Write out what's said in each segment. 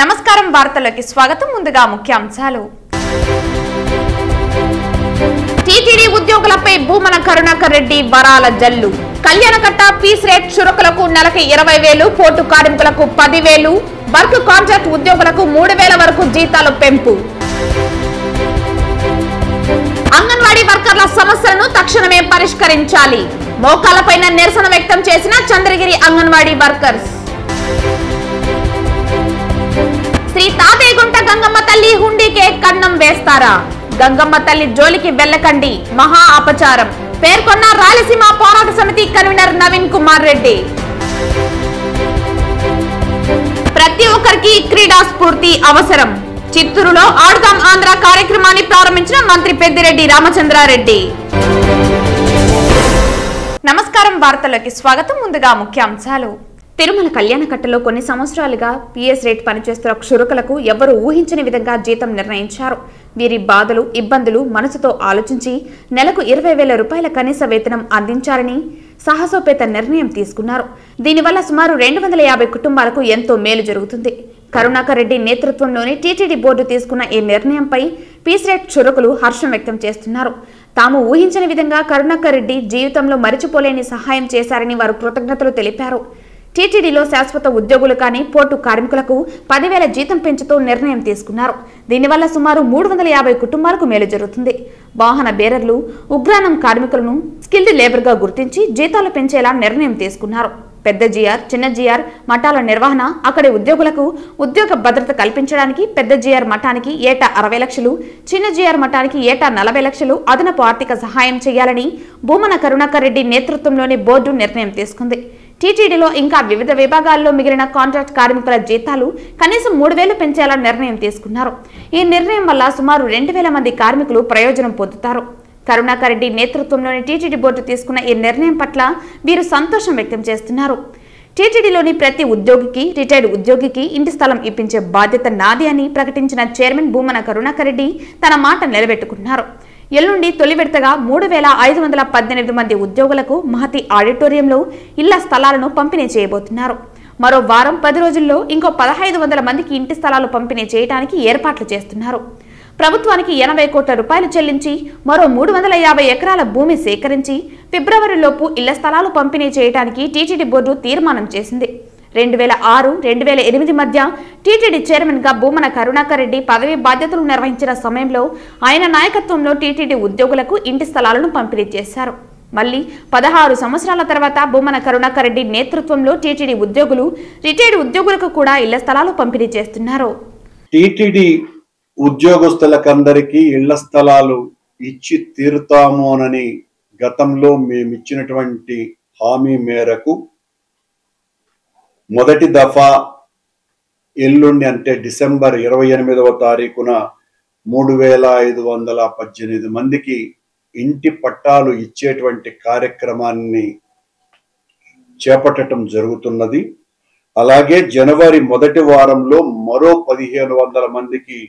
నమస్కారం వార్తలకు స్వాగతం ముందుగా ముఖ్యాంశాలు టీటీడీ ఉద్యోగులపై భూమన కరుణాకర్ రెడ్డి వరాల జల్లు కళ్యాణకట్ట పీస్ రేట్ చురకలకు నెలకి 20,000 పోర్టు కార్మికులకు 10,000 వర్క్ కాంట్రాక్ట్ ఉద్యోగులకు 3,000 వరకు జీతాలు పెంపు అంగన్వాడీ వర్కర్ల సమస్యలను తక్షణమే పరిష్కరించాలి మోకాలపైన నిరసన వ్యక్తం చేసిన చంద్రగిరి అంగన్వాడీ వర్కర్స్ శ్రీ తాతయ్యగుంట గంగమ్మ తల్లి హుండీకే కన్నం వేస్తారా గంగమ్మ తల్లి జోలికి వెళ్లకండి మహా అపచారం పేర్కొన్న రాయలసీమ పోరాట సమితి కన్వీనర్ నవీన్ కుమార్ రెడ్డి ప్రతి ఒక్కరికి క్రీడా స్ఫూర్తి అవసరం చిత్తూరులో ఆడుదాం ఆంధ్ర కార్యక్రమాన్ని ప్రారంభించిన మంత్రి పెద్దిరెడ్డి రామచంద్రారెడ్డి నమస్కారం వార్తలకు స్వాగతం ముందుగా ముఖ్యాంశాలు తిరుమల కళ్యాణకట్టలో కొన్ని సంవత్సరాలుగా పీఎస్ రేట్ పనిచేస్తున్న క్షురకులకు ఎవరూ ఊహించని విధంగా జీతం నిర్ణయించారు వీరి బాధలు ఇబ్బందులు మనసుతో ఆలోచించి నెలకు 20,000 రూపాయల కనీస వేతనం అందించారని సాహసోపేత నిర్ణయం తీసుకున్నారు దీనివల్ల సుమారు 250 కుటుంబాలకు ఎంతో మేలు జరుగుతుంది కరుణాకర్ రెడ్డి నేతృత్వంలోని టీటీడీ బోర్డు తీసుకున్న ఈ నిర్ణయంపై పీస్ రేట్ క్షురకులు హర్షం వ్యక్తం చేస్తున్నారు తాము ఊహించని విధంగా కరుణాకర్ రెడ్డి జీవితంలో మరిచిపోలేని సహాయం చేశారని వారు కృతజ్ఞతలు తెలిపారు టీటీడీలో శాశ్వత ఉద్యోగులు కానీ పోర్టు కార్మికులకు 10,000 జీతం పెంచుతూ నిర్ణయం తీసుకున్నారు దీనివల్ల సుమారు 350 కుటుంబాలకు మేలు జరుగుతుంది వాహన బేరర్లు ఉగ్రాణం కార్మికులను స్కిల్డ్ లేబర్ గా గుర్తించి జీతాలు పెంచేలా నిర్ణయం తీసుకున్నారు పెద్ద జిఆర్ చిన్న జిఆర్ మఠాల నిర్వహణ అక్కడి ఉద్యోగులకు ఉద్యోగ భద్రత కల్పించడానికి పెద్ద జిఆర్ మఠానికి ఏటా 60 లక్షలు చిన్న జిఆర్ మఠానికి ఏటా 40 లక్షలు అదనపు ఆర్థిక సహాయం చేయాలని భూమన కరుణాకర్ రెడ్డి నేతృత్వంలోని బోర్డు నిర్ణయం తీసుకుంది టీటీడీలో ఇంకా వివిధ విభాగాల్లో మిగిలిన కాంట్రాక్ట్ కార్మికుల జీతాలు కనీసం 3,000 పెంచేలా నిర్ణయం తీసుకున్నారు ఈ నిర్ణయం వల్ల సుమారు 2,000 మంది కార్మికులు ప్రయోజనం పొందుతారు కరుణాకర్ రెడ్డి నేతృత్వంలోని టీటీడీ బోర్డు తీసుకున్న ఈ నిర్ణయం పట్ల వీరు సంతోషం వ్యక్తం చేస్తున్నారు టీటీడీలోని ప్రతి ఉద్యోగికి రిటైర్డ్ ఉద్యోగికి ఇంటి స్థలం ఇప్పించే బాధ్యత నాది అని ప్రకటించిన చైర్మన్ భూమన కరుణాకర్ రెడ్డి తన మాట నిలబెట్టుకున్నారు ఎల్లుండి తొలి విడతగా 3,518 మంది ఉద్యోగులకు మహతి ఆడిటోరియంలో ఇళ్ల స్థలాలను పంపిణీ చేయబోతున్నారు మరో వారం 10 రోజుల్లో ఇంకో 1,500 మందికి ఇంటి స్థలాలు పంపిణీ చేయడానికి ఏర్పాట్లు చేస్తున్నారు ప్రభుత్వానికి 80 కోట్ల రూపాయలు చెల్లించి మరో 350 ఎకరాల భూమి సేకరించి ఫిబ్రవరిలోపు ఇళ్ల స్థలాలు పంపిణీ చేయడానికి టీటీడీ బోర్డు తీర్మానం చేసింది 2006-2008 మధ్య టీటీడీ చైర్మన్ గా భూమన కరుణాకర్ రెడ్డి పదవి బాధ్యతలు నిర్వహించిన సమయంలో ఆయన నాయకత్వంలో టీటీడీ ఉద్యోగులకు ఇంటి స్థలాలను పంపిణీ చేశారు మళ్లీ 16 సంవత్సరాల తర్వాత భూమన కరుణాకర్ రెడ్డి నేతృత్వంలో టీటీడీ ఉద్యోగులు రిటైర్డ్ ఉద్యోగులకు కూడా ఇళ్ల స్థలాలు పంపిణీ చేస్తున్నారు టీటీడీ ఉద్యోగస్తులకందరికీ ఇళ్ల స్థలాలు ఇచ్చి తీరుతామోనని గతంలో మేమిచ్చినటువంటి హామీ మేరకు మొదటి దఫా ఎల్లుండి అంటే డిసెంబర్ 28వ తారీఖున 3,518 మందికి ఇంటి పట్టాలు ఇచ్చేటువంటి కార్యక్రమాన్ని చేపట్టడం జరుగుతున్నది అలాగే జనవరి మొదటి వారంలో మరో 1,500 మందికి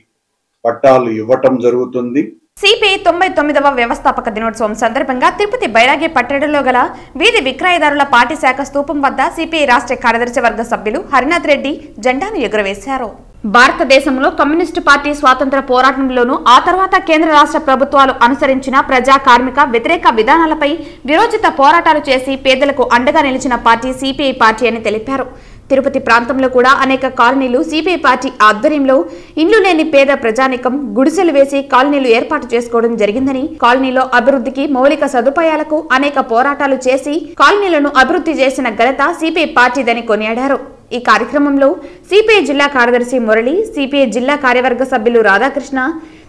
పట్టాలు ఇవ్వటం జరుగుతుంది సిపిఐ 99వ వ్యవస్థాపక దినోత్సవం సందర్భంగా తిరుపతి బైరాగి పట్టణంలో గల వీధి విక్రయదారుల పార్టీ శాఖ స్తూపం వద్ద సిపిఐ రాష్ట్ర కార్యదర్శి వర్గ సభ్యులు హరినాథ్ రెడ్డి జెండాను ఎగురవేశారు భారతదేశంలో కమ్యూనిస్టు పార్టీ స్వాతంత్ర పోరాటంలోనూ ఆ తర్వాత కేంద్ర రాష్ట్ర ప్రభుత్వాలు అనుసరించిన ప్రజా కార్మిక వ్యతిరేక విధానాలపై విరోచిత పోరాటాలు చేసి పేదలకు అండగా నిలిచిన పార్టీ సిపిఐ పార్టీ అని తెలిపారు తిరుపతి ప్రాంతంలో కూడా అనేక కాలనీలు సిపిఐ పార్టీ ఆధ్వర్యంలో ఇండ్లు లేని పేద ప్రజానికం గుడిసెలు వేసి కాలనీలు ఏర్పాటు చేసుకోవడం జరిగిందని కాలనీలో అభివృద్ధికి మౌలిక సదుపాయాలకు అనేక పోరాటాలు చేసి కాలనీలను అభివృద్ధి చేసిన ఘనత సిపిఐ పార్టీదని కొనియాడారు ఈ కార్యక్రమంలో సిపిఐ జిల్లా కార్యదర్శి మురళి సిపిఐ జిల్లా కార్యవర్గ సభ్యులు రాధాకృష్ణ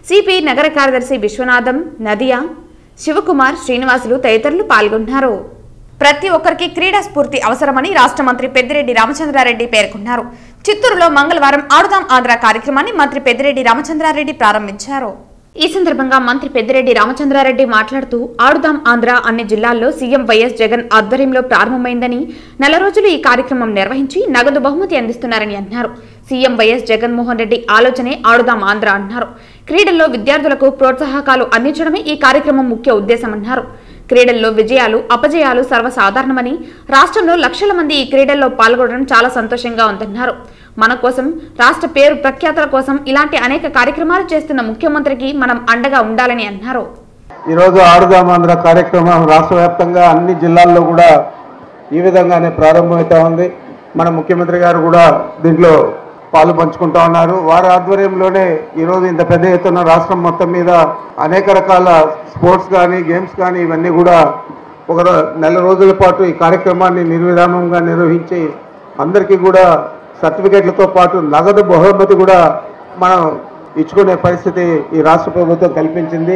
సిపిఐ నగర కార్యదర్శి విశ్వనాథం నదియా శివకుమార్ శ్రీనివాసులు తదితరులు పాల్గొన్నారు ప్రతి ఒక్కరికి క్రీడా స్ఫూర్తి అవసరమని రాష్ట్ర మంత్రి పెద్దిరెడ్డి రామచంద్రారెడ్డి పేర్కొన్నారు చిత్తూరులో మంగళవారం ఆడుదాం ఆంధ్ర కార్యక్రమాన్ని మంత్రి పెద్దిరెడ్డి రామచంద్రారెడ్డి ప్రారంభించారు ఈ సందర్భంగా మంత్రి పెద్దిరెడ్డి రామచంద్రారెడ్డి మాట్లాడుతూ ఆడుదాం ఆంధ్ర అన్ని జిల్లాల్లో సీఎం వైఎస్ జగన్ ఆధ్వర్యంలో ప్రారంభమైందని 4 రోజులు ఈ కార్యక్రమం నిర్వహించి నగదు బహుమతి అందిస్తున్నారని అన్నారు సీఎం వైఎస్ జగన్మోహన్ రెడ్డి ఆలోచనే ఆడుదాం ఆంధ్ర అన్నారు క్రీడల్లో విద్యార్థులకు ప్రోత్సాహకాలు అందించడమే ఈ కార్యక్రమం ముఖ్య ఉద్దేశమన్నారు క్రీడల్లో విజయాలు అపజయాలు సర్వసాధారణమని రాష్ట్రంలో లక్షల మంది ఈ క్రీడల్లో పాల్గొనడం చాలా సంతోషంగా ఉందన్నారు మన కోసం, రాష్ట్ర పేరు ప్రఖ్యాతుల కోసం ఇలాంటి అనేక కార్యక్రమాలు చేస్తున్న ముఖ్యమంత్రికి మనం అండగా ఉండాలని అన్నారు. ఈరోజు ఆడుదాం ఆంధ్ర కార్యక్రమం రాష్ట్ర వ్యాప్తంగా అన్ని జిల్లాల్లో కూడా ఈ విధంగానే ప్రారంభమవుతా ఉంది. మన ముఖ్యమంత్రి గారు కూడా దీంట్లో పాలు పంచుకుంటా ఉన్నారు. వారి ఆధ్వర్యంలోనే ఈరోజు ఇంత పెద్ద ఎత్తున రాష్ట్రం మొత్తం మీద అనేక రకాల స్పోర్ట్స్ కానీ, గేమ్స్ కానీ ఇవన్నీ కూడా ఒక నెల రోజుల పాటు ఈ కార్యక్రమాన్ని నిర్విరామంగా నిర్వహించి అందరికీ కూడా సర్టిఫికేట్లతో పాటు నగదు బహుమతి కూడా మనం ఇచ్చుకునే పరిస్థితి ఈ రాష్ట్ర ప్రభుత్వం కల్పించింది.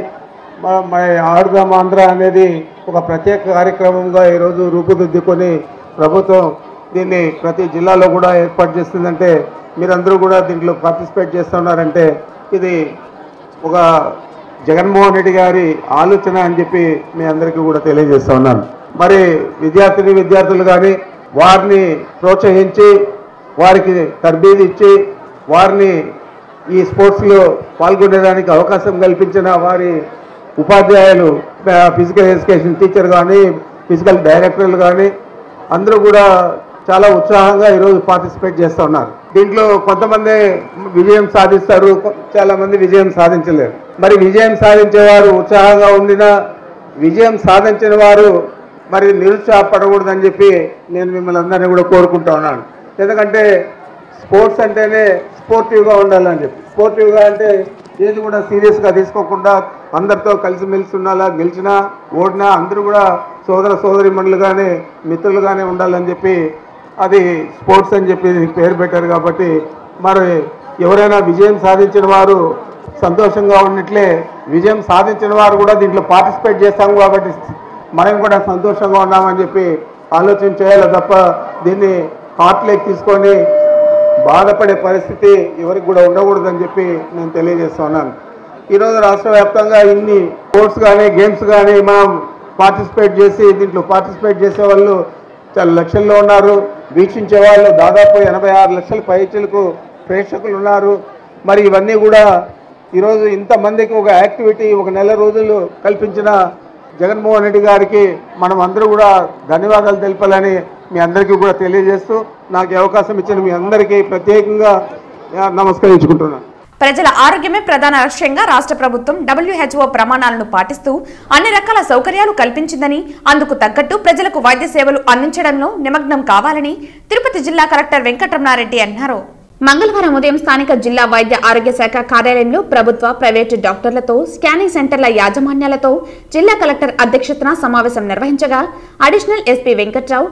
మన ఆడుదాం ఆంధ్ర అనేది ఒక ప్రత్యేక కార్యక్రమంగా ఈరోజు రూపుదిద్దుకొని ప్రభుత్వం దీన్ని ప్రతి జిల్లాలో కూడా ఏర్పాటు చేస్తుందంటే మీరందరూ కూడా దీంట్లో పార్టిసిపేట్ చేస్తున్నారంటే ఇది ఒక జగన్మోహన్ రెడ్డి గారి ఆలోచన అని చెప్పి మీ అందరికీ కూడా తెలియజేస్తా ఉన్నాను. మరి విద్యార్థులు కానీ వారిని ప్రోత్సహించి వారికి తర్బీదు ఇచ్చి వారిని ఈ స్పోర్ట్స్లో పాల్గొనేదానికి అవకాశం కల్పించిన వారి ఉపాధ్యాయులు, ఫిజికల్ ఎడ్యుకేషన్ టీచర్ కానీ, ఫిజికల్ డైరెక్టర్లు కానీ అందరూ కూడా చాలా ఉత్సాహంగా ఈరోజు పార్టిసిపేట్ చేస్తూ ఉన్నారు. దీంట్లో కొంతమంది విజయం సాధిస్తారు, చాలామంది విజయం సాధించలేరు. మరి విజయం సాధించేవారు ఉత్సాహంగా ఉండినా విజయం సాధించిన వారు మరి నిరుత్సాహపడకూడదని చెప్పి నేను మిమ్మల్ని అందరినీ కూడా కోరుకుంటా ఉన్నాను. ఎందుకంటే స్పోర్ట్స్ అంటేనే స్పోర్టివ్గా ఉండాలని చెప్పి, స్పోర్టివ్గా అంటే ఏది కూడా సీరియస్గా తీసుకోకుండా అందరితో కలిసిమెలిసి ఉండాలా, గెలిచినా ఓడినా అందరూ కూడా సోదరిమణులుగానే మిత్రులుగానే ఉండాలని చెప్పి అది స్పోర్ట్స్ అని చెప్పి పేరు పెట్టారు. కాబట్టి మరి ఎవరైనా విజయం సాధించిన వారు సంతోషంగా ఉన్నట్లే విజయం సాధించిన వారు కూడా దీంట్లో పార్టిసిపేట్ చేస్తాము కాబట్టి మనం కూడా సంతోషంగా ఉన్నామని చెప్పి ఆలోచన చేయాలి తప్ప దీన్ని హార్ట్లోకి తీసుకొని బాధపడే పరిస్థితి ఎవరికి కూడా ఉండకూడదని చెప్పి నేను తెలియజేస్తున్నాను. ఈరోజు రాష్ట్ర వ్యాప్తంగా ఇన్ని స్పోర్ట్స్ కానీ, గేమ్స్ కానీ మనం పార్టిసిపేట్ చేసి దీంట్లో పార్టిసిపేట్ చేసే వాళ్ళు చాలా లక్షల్లో ఉన్నారు. వీక్షించే వాళ్ళు దాదాపు 86 లక్షల పైచలకు ప్రేక్షకులు ఉన్నారు. మరి ఇవన్నీ కూడా ఈరోజు ఇంతమందికి ఒక యాక్టివిటీ ఒక నెల రోజులు కల్పించిన జగన్మోహన్ రెడ్డి గారికి మనం అందరూ కూడా ధన్యవాదాలు తెలపాలని మీ అందరికీ కూడా తెలియజేస్తూ నాకు అవకాశం ఇచ్చిన మీ అందరికీ ప్రత్యేకంగా నమస్కరించుకుంటున్నాను. ప్రజల ఆరోగ్యమే ప్రధాన లక్ష్యంగా రాష్ట్ర ప్రభుత్వం WHO ప్రమాణాలను పాటిస్తూ అన్ని రకాల సౌకర్యాలు కల్పించిందని, అందుకు తగ్గట్టు ప్రజలకు వైద్య సేవలు అందించడంలో నిమగ్నం కావాలని తిరుపతి జిల్లా కలెక్టర్ వెంకటరమణారెడ్డి అన్నారు. మంగళవారం ఉదయం స్థానిక జిల్లా వైద్య ఆరోగ్య శాఖ కార్యాలయంలో ప్రభుత్వ, ప్రైవేటు డాక్టర్లతో, స్కానింగ్ సెంటర్ల యాజమాన్యాలతో జిల్లా కలెక్టర్ అధ్యక్షతన సమావేశం నిర్వహించగా అడిషనల్ ఎస్పీ వెంకట్రావు,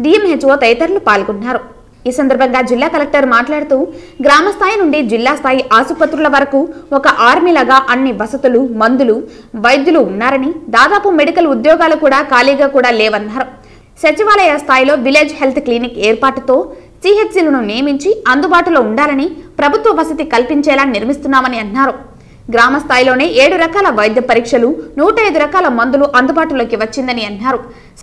DMHO తదితరులు పాల్గొన్నారు. ఈ సందర్భంగా జిల్లా కలెక్టర్ మాట్లాడుతూ గ్రామ స్థాయి నుండి జిల్లా స్థాయి ఆసుపత్రుల వరకు ఒక ఆర్మీలాగా అన్ని వసతులు, మందులు, వైద్యులు ఉన్నారని, దాదాపు మెడికల్ ఉద్యోగాలు కూడా ఖాళీగా కూడా లేవన్నారు. సచివాలయ స్థాయిలో విలేజ్ హెల్త్ క్లినిక్ ఏర్పాటుతో CHCలను నియమించి అందుబాటులో ఉండాలని, ప్రభుత్వ వసతి కల్పించేలా నిర్మిస్తున్నామని అన్నారు. గ్రామ స్థాయిలోనే 7 రకాల వైద్య పరీక్షలు, 105 రకాల మందులు అందుబాటులోకి వచ్చిందని అన్నారు.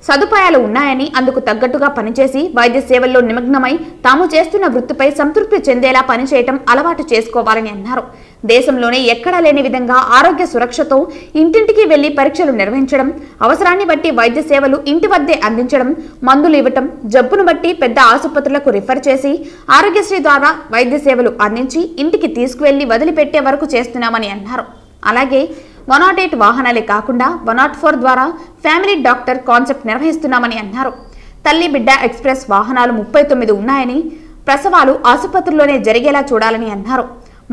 సదుపాయాలు ఉన్నాయని, అందుకు తగ్గట్టుగా పనిచేసి వైద్య సేవల్లో నిమగ్నమై తాము చేస్తున్న వృత్తిపై సంతృప్తి చెందేలా పనిచేయటం అలవాటు చేసుకోవాలని అన్నారు. దేశంలోనే ఎక్కడా లేని విధంగా ఆరోగ్య సురక్షతో ఇంటింటికి వెళ్లి పరీక్షలు నిర్వహించడం, అవసరాన్ని బట్టి వైద్య సేవలు ఇంటి వద్దే అందించడం, మందులు ఇవ్వటం, జబ్బును బట్టి పెద్ద ఆసుపత్రులకు రిఫర్ చేసి ఆరోగ్యశ్రీ ద్వారా వైద్య సేవలు అందించి ఇంటికి తీసుకువెళ్లి వదిలిపెట్టే వరకు చేస్తున్నామని అన్నారు. అలాగే 108 వాహనాలే కాకుండా 104 ద్వారా ఫ్యామిలీ డాక్టర్ కాన్సెప్ట్ నిర్వహిస్తున్నామని అన్నారు. తల్లి బిడ్డ ఎక్స్ప్రెస్ వాహనాలు 39 ఉన్నాయని, ప్రసవాలు ఆసుపత్రిలోనే జరిగేలా చూడాలని అన్నారు.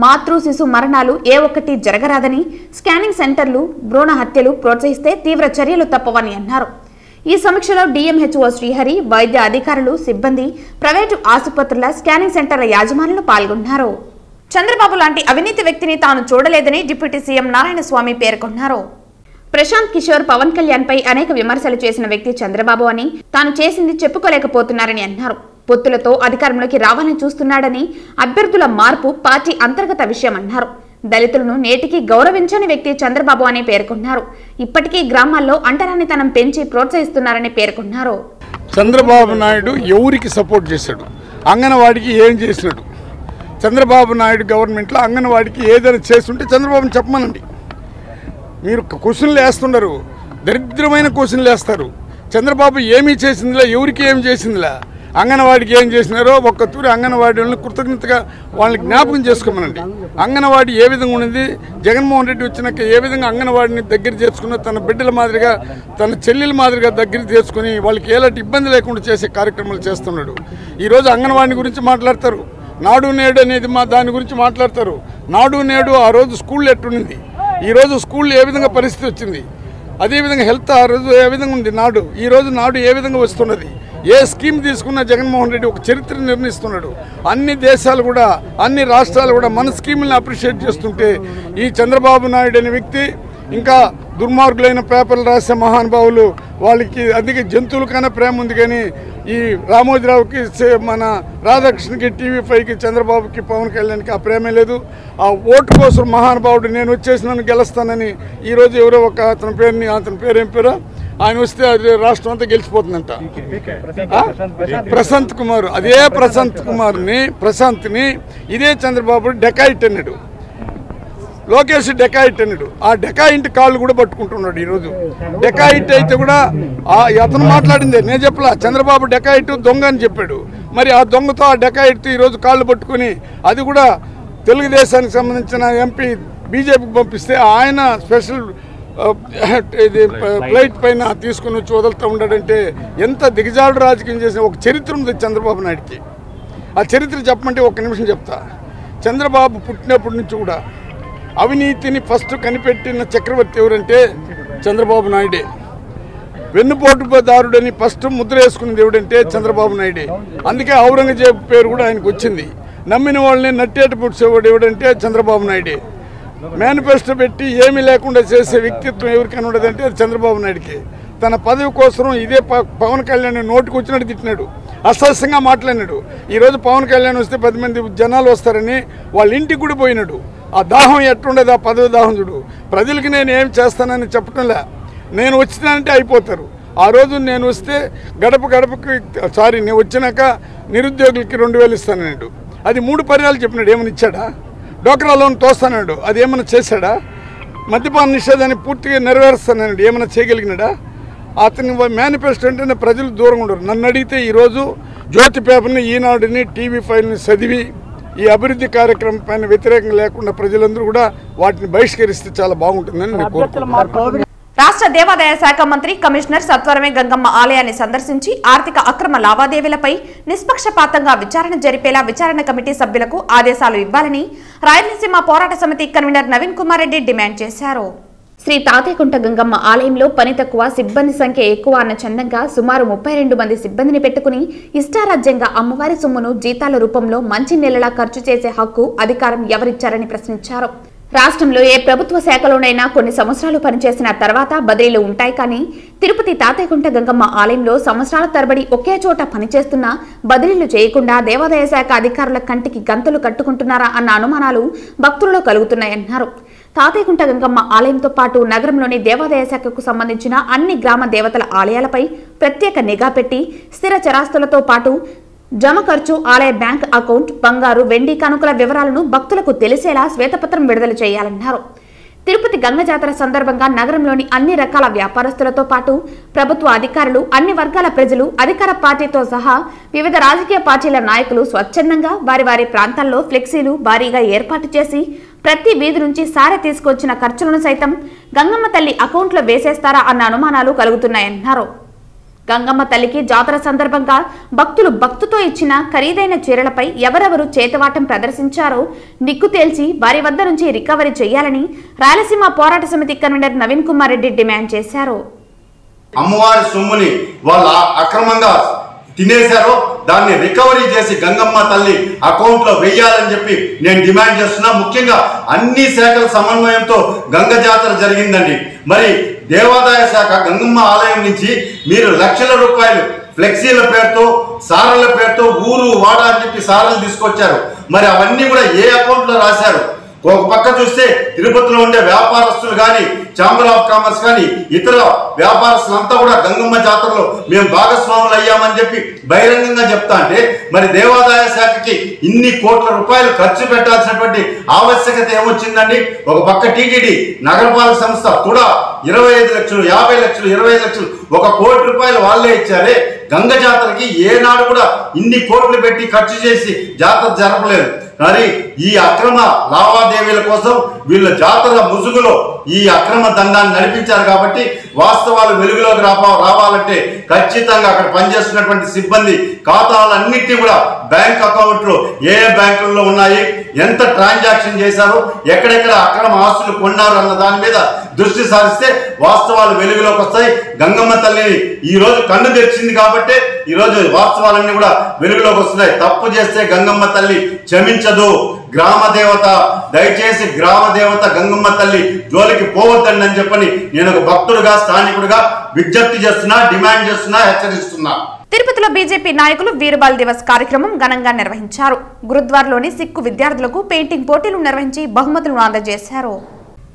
మాతృ శిశు మరణాలు ఏ ఒక్కటి జరగరాదని, స్కానింగ్ సెంటర్లు, భ్రూణ హత్యలు ప్రోత్సహిస్తే తీవ్ర చర్యలు తప్పవని అన్నారు. ఈ సమీక్షలో DMHO శ్రీహరి, వైద్య అధికారులు, సిబ్బంది, ప్రైవేటు ఆసుపత్రుల, స్కానింగ్ సెంటర్ల యాజమానులు పాల్గొన్నారు. చంద్రబాబు లాంటి అవినీతి వ్యక్తిని తాను చూడలేదని డిప్యూటీ సీఎం నారాయణస్వామి పేర్కొన్నారు. ప్రశాంత్ కిషోర్, పవన్ కళ్యాణ్ పై అనేక విమర్శలు చేసిన వ్యక్తి చంద్రబాబు అని, తాను చేసింది చెప్పుకోలేకపోతున్నారని అన్నారు. పొత్తులతో అధికారంలోకి రావాలని చూస్తున్నాడని, అభ్యర్థుల మార్పు పార్టీ అంతర్గత విషయమన్నారు. దళితులను నేటికి గౌరవించని వ్యక్తి చంద్రబాబు అని పేర్కొన్నారు. ఇప్పటికీ గ్రామాల్లో అంటరానితనం పెంచి ప్రోత్సహిస్తున్నారని పేర్కొన్నారు. చంద్రబాబు నాయుడు ఎవరికి సపోర్ట్ చేశాడు? అంగన్వాడికి ఏం చేసినాడు? చంద్రబాబు నాయుడు గవర్నమెంట్లో అంగన్వాడికి ఏదైనా చేస్తుంటే చంద్రబాబుని చెప్పమనండి. మీరు క్వశ్చన్లు వేస్తున్నారు, దరిద్రమైన క్వశ్చన్లు వేస్తారు. చంద్రబాబు ఏమీ చేసిందిలా, ఎవరికి ఏమి చేసిందిలా, అంగన్వాడికి ఏం చేసినారో ఒక్క తూరి అంగన్వాడీ వాళ్ళని కృతజ్ఞతగా వాళ్ళని జ్ఞాపకం చేసుకోమనండి. అంగన్వాడీ ఏ విధంగా ఉన్నది, జగన్మోహన్ రెడ్డి వచ్చినాక ఏ విధంగా అంగన్వాడిని దగ్గర చేర్చుకున్న తన బిడ్డల మాదిరిగా తన చెల్లెల మాదిరిగా దగ్గర చేర్చుకుని వాళ్ళకి ఎలాంటి ఇబ్బంది లేకుండా చేసే కార్యక్రమాలు చేస్తున్నాడు. ఈరోజు అంగన్వాడిని గురించి మాట్లాడతారు, నాడు నేడు అనేది దాని గురించి మాట్లాడతారు. నాడు నేడు ఆ రోజు స్కూల్ ఎట్టునింది, ఈరోజు స్కూల్ ఏ విధంగా పరిస్థితి వచ్చింది, అదేవిధంగా హెల్త్ ఆ రోజు ఏ విధంగా ఉంది, ఈరోజు నాడు ఏ విధంగా వస్తున్నది, ఏ స్కీమ్ తీసుకున్నా జగన్మోహన్ రెడ్డి ఒక చరిత్ర నిర్ణయిస్తున్నాడు. అన్ని దేశాలు కూడా అన్ని రాష్ట్రాలు కూడా మన స్కీములను అప్రిషియేట్ చేస్తుంటే ఈ చంద్రబాబు నాయుడు అనే వ్యక్తి ఇంకా దుర్మార్గులైన పేపర్లు రాసే మహానుభావులు వాళ్ళకి అందుకే జంతువుల కన్నా ప్రేమ ఉంది, కానీ ఈ రామోజీరావుకి మన రాధాకృష్ణకి TV5కి చంద్రబాబుకి పవన్ కళ్యాణ్కి ఆ ప్రేమే లేదు. ఆ ఓటు కోసం మహానుభావుడు నేను వచ్చేసి నన్ను గెలుస్తానని ఈరోజు ఎవరో ఒక అతని పేరేం పేరో ఆయన వస్తే అది రాష్ట్రం అంతా గెలిచిపోతుందంట. ప్రశాంత్ కుమార్, అదే ప్రశాంత్ని ఇదే చంద్రబాబు డెకాయిట్ అన్నాడు, లోకేష్ డెకాయిట్ అన్నాడు. ఆ డెకాయింట్ కాళ్ళు కూడా పట్టుకుంటున్నాడు. ఈరోజు డెకాయిట్ అయితే కూడా అతను మాట్లాడిందే, నేను చెప్పలా, చంద్రబాబు డెకాయిట్ దొంగ అని చెప్పాడు. మరి ఆ దొంగతో ఆ డెకాయిట్ ఈరోజు కాళ్ళు పట్టుకుని అది కూడా తెలుగుదేశానికి సంబంధించిన ఎంపీ బీజేపీకి పంపిస్తే ఆయన స్పెషల్ ఫ్లైట్ పైన తీసుకుని వచ్చి వదులుతూ ఉన్నాడంటే ఎంత దిగజాడు రాజకీయం చేసిన ఒక చరిత్ర ఉంది చంద్రబాబు నాయుడికి. ఆ చరిత్ర చెప్పమంటే ఒక్క నిమిషం చెప్తా. చంద్రబాబు పుట్టినప్పటి నుంచి కూడా అవినీతిని ఫస్ట్ కనిపెట్టిన చక్రవర్తి ఎవరంటే చంద్రబాబు నాయుడే. వెన్నుపోటుదారుడని ఫస్ట్ ముద్ర వేసుకున్నది ఎవడంటే చంద్రబాబు నాయుడే. అందుకే ఔరంగజేబు పేరు కూడా ఆయనకు వచ్చింది. నమ్మిన వాళ్ళని నట్టేట పుడిచేవాడు ఎవడంటే చంద్రబాబు నాయుడే. మేనిఫెస్టో పెట్టి ఏమీ లేకుండా చేసే వ్యక్తిత్వం ఎవరికైనా ఉండదంటే అది చంద్రబాబు నాయుడికి. తన పదవి కోసం ఇదే పవన్ కళ్యాణ్ నోటికి వచ్చినట్టు తిట్టినాడు, అసహ్యంగా మాట్లాడినాడు. ఈరోజు పవన్ కళ్యాణ్ వస్తే 10 మంది జనాలు వస్తారని వాళ్ళ ఇంటికి కూడా పోయినాడు. ఆ దాహం ఎట్టుండదు, ఆ పదవి దాహం చూడు. ప్రజలకి నేను ఏం చేస్తానని చెప్పటంలే, నేను వచ్చినానంటే అయిపోతారు. ఆ రోజు నేను వస్తే గడప గడపకి నేను వచ్చినాక నిరుద్యోగులకి 2000 ఇస్తానన్నాడు. అది 3 పర్యాలు చెప్పినాడు. ఏమైనా ఇచ్చాడా? డోక్రా లోన్ తోస్తానాడు, అది ఏమైనా చేశాడా? మద్యపాన నిషేధాన్ని పూర్తిగా నెరవేరుస్తానన్నాడు, ఏమైనా చేయగలిగినాడా? అతని మేనిఫెస్టో అంటేనే ప్రజలు దూరంగా ఉండరు. నన్ను అడిగితే ఈరోజు జ్యోతి పేపర్ని, ఈనాడుని, TV5ని చదివి ఈ అభివృద్ధి కార్యక్రమం పైన వ్యతిరేకంగా లేకుండా ప్రజలందరూ కూడా వాటిని బహిష్కరిస్తే చాలా బాగుంటుందని నేను కోరుకుంటున్నాను. రాష్ట్ర దేవాదాయ శాఖ మంత్రి కమిషనర్ సత్వరమే గంగమ్మ ఆలయాన్ని సందర్శించి ఆర్థిక అక్రమ లావాదేవీలపై నిష్పక్షపాతంగా విచారణ జరిపేలా విచారణ కమిటీ సభ్యులకు ఆదేశాలు ఇవ్వాలని రాయలసీమ పోరాట సమితి కన్వీనర్ నవీన్ కుమార్ రెడ్డి డిమాండ్ చేశారు. శ్రీ తాతేకుంట గంగమ్మ ఆలయంలో పని తక్కువ, సిబ్బంది సంఖ్య ఎక్కువ అన్న చందంగా సుమారు 32 మంది సిబ్బందిని పెట్టుకుని ఇష్టారాజ్యంగా అమ్మవారి సొమ్మును జీతాల రూపంలో మంచి నెలలా ఖర్చు చేసే హక్కు, అధికారం ఎవరిచ్చారని ప్రశ్నించారు. రాష్ట్రంలో ఏ ప్రభుత్వ శాఖలోనైనా కొన్ని సంవత్సరాలు పనిచేసిన తర్వాత బదిలీలు ఉంటాయి, కానీ తిరుపతి తాతేకుంట గంగమ్మ ఆలయంలో సంవత్సరాల తరబడి ఒకే చోట పనిచేస్తున్నా బదిలీలు చేయకుండా దేవాదాయ శాఖ అధికారుల కంటికి గంతులు కట్టుకుంటున్నారా అన్న అనుమానాలు భక్తులలో కలుగుతున్నాయన్నారు. తాతేకుంట గంగమ్మ ఆలయంతో పాటు నగరంలోని దేవాదాయ శాఖకు సంబంధించిన అన్ని గ్రామ దేవతల ఆలయాలపై ప్రత్యేక నిఘా పెట్టి స్థిర చరాస్తులతో పాటు జమ ఖర్చు, ఆలయ బ్యాంక్ అకౌంట్, బంగారు, వెండి కానుకల వివరాలను భక్తులకు తెలిసేలా శ్వేతపత్రం విడుదల చేయాలన్నారు. తిరుపతి గంగ జాతర సందర్భంగా నగరంలోని అన్ని రకాల వ్యాపారస్తులతో పాటు ప్రభుత్వ అధికారులు, అన్ని వర్గాల ప్రజలు, అధికార పార్టీతో సహా వివిధ రాజకీయ పార్టీల నాయకులు స్వచ్ఛందంగా వారి వారి ప్రాంతాల్లో ఫ్లెక్సీలు భారీగా ఏర్పాటు చేసి ప్రతి వీధి నుంచి సారె తీసుకొచ్చిన ఖర్చులను సైతం గంగమ్మ తల్లి అకౌంట్లో వేసేస్తారా అన్న అనుమానాలు కలుగుతున్నాయన్నారు. గంగమ్మ తల్లికి జాతర సందర్భంగా భక్తులు భక్తితో ఇచ్చిన ఖరీదైన చీరలపై ఎవరెవరు చేతవాటం ప్రదర్శించారో నిక్కు తేల్చి వారి వద్ద నుంచి రికవరీ చేయాలని రాయలసీమ పోరాట సమితి కన్వీనర్ నవీన్ కుమార్ రెడ్డి డిమాండ్ చేశారు. అమ్మవారి సొమ్ముని వాళ్ళు అక్రమంగా తినేశారో దాన్ని రికవరీ చేసి గంగమ్మ తల్లి అకౌంట్ లో వెయ్యాలని చెప్పి నేను డిమాండ్ చేస్తున్నా. ముఖ్యంగా అన్ని శాఖల సమన్వయంతో గంగ జాతర జరిగిందండి. మరి దేవాదాయ శాఖ గంగమ్మ ఆలయం నుంచి మీరు లక్షల రూపాయలు ఫ్లెక్సీల పేరుతో, సారల పేరుతో ఊరు వాడ అని చెప్పి సారలు తీసుకొచ్చారు. మరి అవన్నీ కూడా ఏ అకౌంట్ లో రాశారు? ఒక పక్క చూస్తే తిరుపతిలో ఉండే వ్యాపారస్తులు కానీ, ఛాంబర్ ఆఫ్ కామర్స్ కానీ, ఇతర వ్యాపారస్తులంతా కూడా గంగమ్మ జాతరలో మేము భాగస్వాములు అయ్యామని చెప్పి బహిరంగంగా చెప్తా అంటే, మరి దేవాదాయ శాఖకి ఇన్ని కోట్ల రూపాయలు ఖర్చు పెట్టాల్సినటువంటి ఆవశ్యకత ఏమొచ్చిందండి? ఒక పక్క టీటీడీ నగరపాలక సంస్థ కూడా 25 లక్షలు, 50 లక్షలు, 20 లక్షలు, 1 కోటి రూపాయలు వాళ్ళే ఇచ్చారే. గంగ జాతరకి ఏనాడు కూడా ఇన్ని కోట్లు పెట్టి ఖర్చు చేసి జాతర జరపలేదు. కానీ ఈ అక్రమ లావాదేవీల కోసం వీళ్ళ జాతర ముసుగులో ఈ అక్రమ దందాన్ని నడిపించారు. కాబట్టి వాస్తవాలు వెలుగులోకి రావాలంటే ఖచ్చితంగా అక్కడ పనిచేస్తున్నటువంటి సిబ్బంది ఖాతాలన్నింటినీ కూడా బ్యాంక్ అకౌంట్లు ఏ బ్యాంకుల్లో ఉన్నాయి, ఎంత ట్రాన్సాక్షన్ చేశారు, ఎక్కడెక్కడ అక్రమ ఆస్తులు కొన్నారు అన్న దాని మీద దృష్టి సారిస్తే వాస్తవాలు వెలుగులోకి వస్తాయి. గంగమ్మ తల్లిని ఈ రోజు కన్ను తెరిచింది కాబట్టి ఈ రోజు వాస్తవాలన్నీ కూడా వెలుగులోకి వస్తున్నాయి. తప్పు చేస్తే గంగమ్మ తల్లి క్షమించదు. గ్రామ దేవత, దయచేసి గ్రామ దేవత గంగమ్మ తల్లి జోలికి పోవద్దండి అని చెప్పని నేను ఒక భక్తుడుగా స్థానికుడిగా విజ్ఞప్తి చేస్తున్నా, డిమాండ్ చేస్తున్నా, హెచ్చరిస్తున్నా. తిరుపతిలో బీజేపీ నాయకులు వీరబాల్ దివస్ కార్యక్రమం ఘనంగా నిర్వహించారు. గురుద్వార్లోని సిక్కు విద్యార్థులకు పెయింటింగ్ పోటీలు నిర్వహించి బహుమతులను అందజేశారు.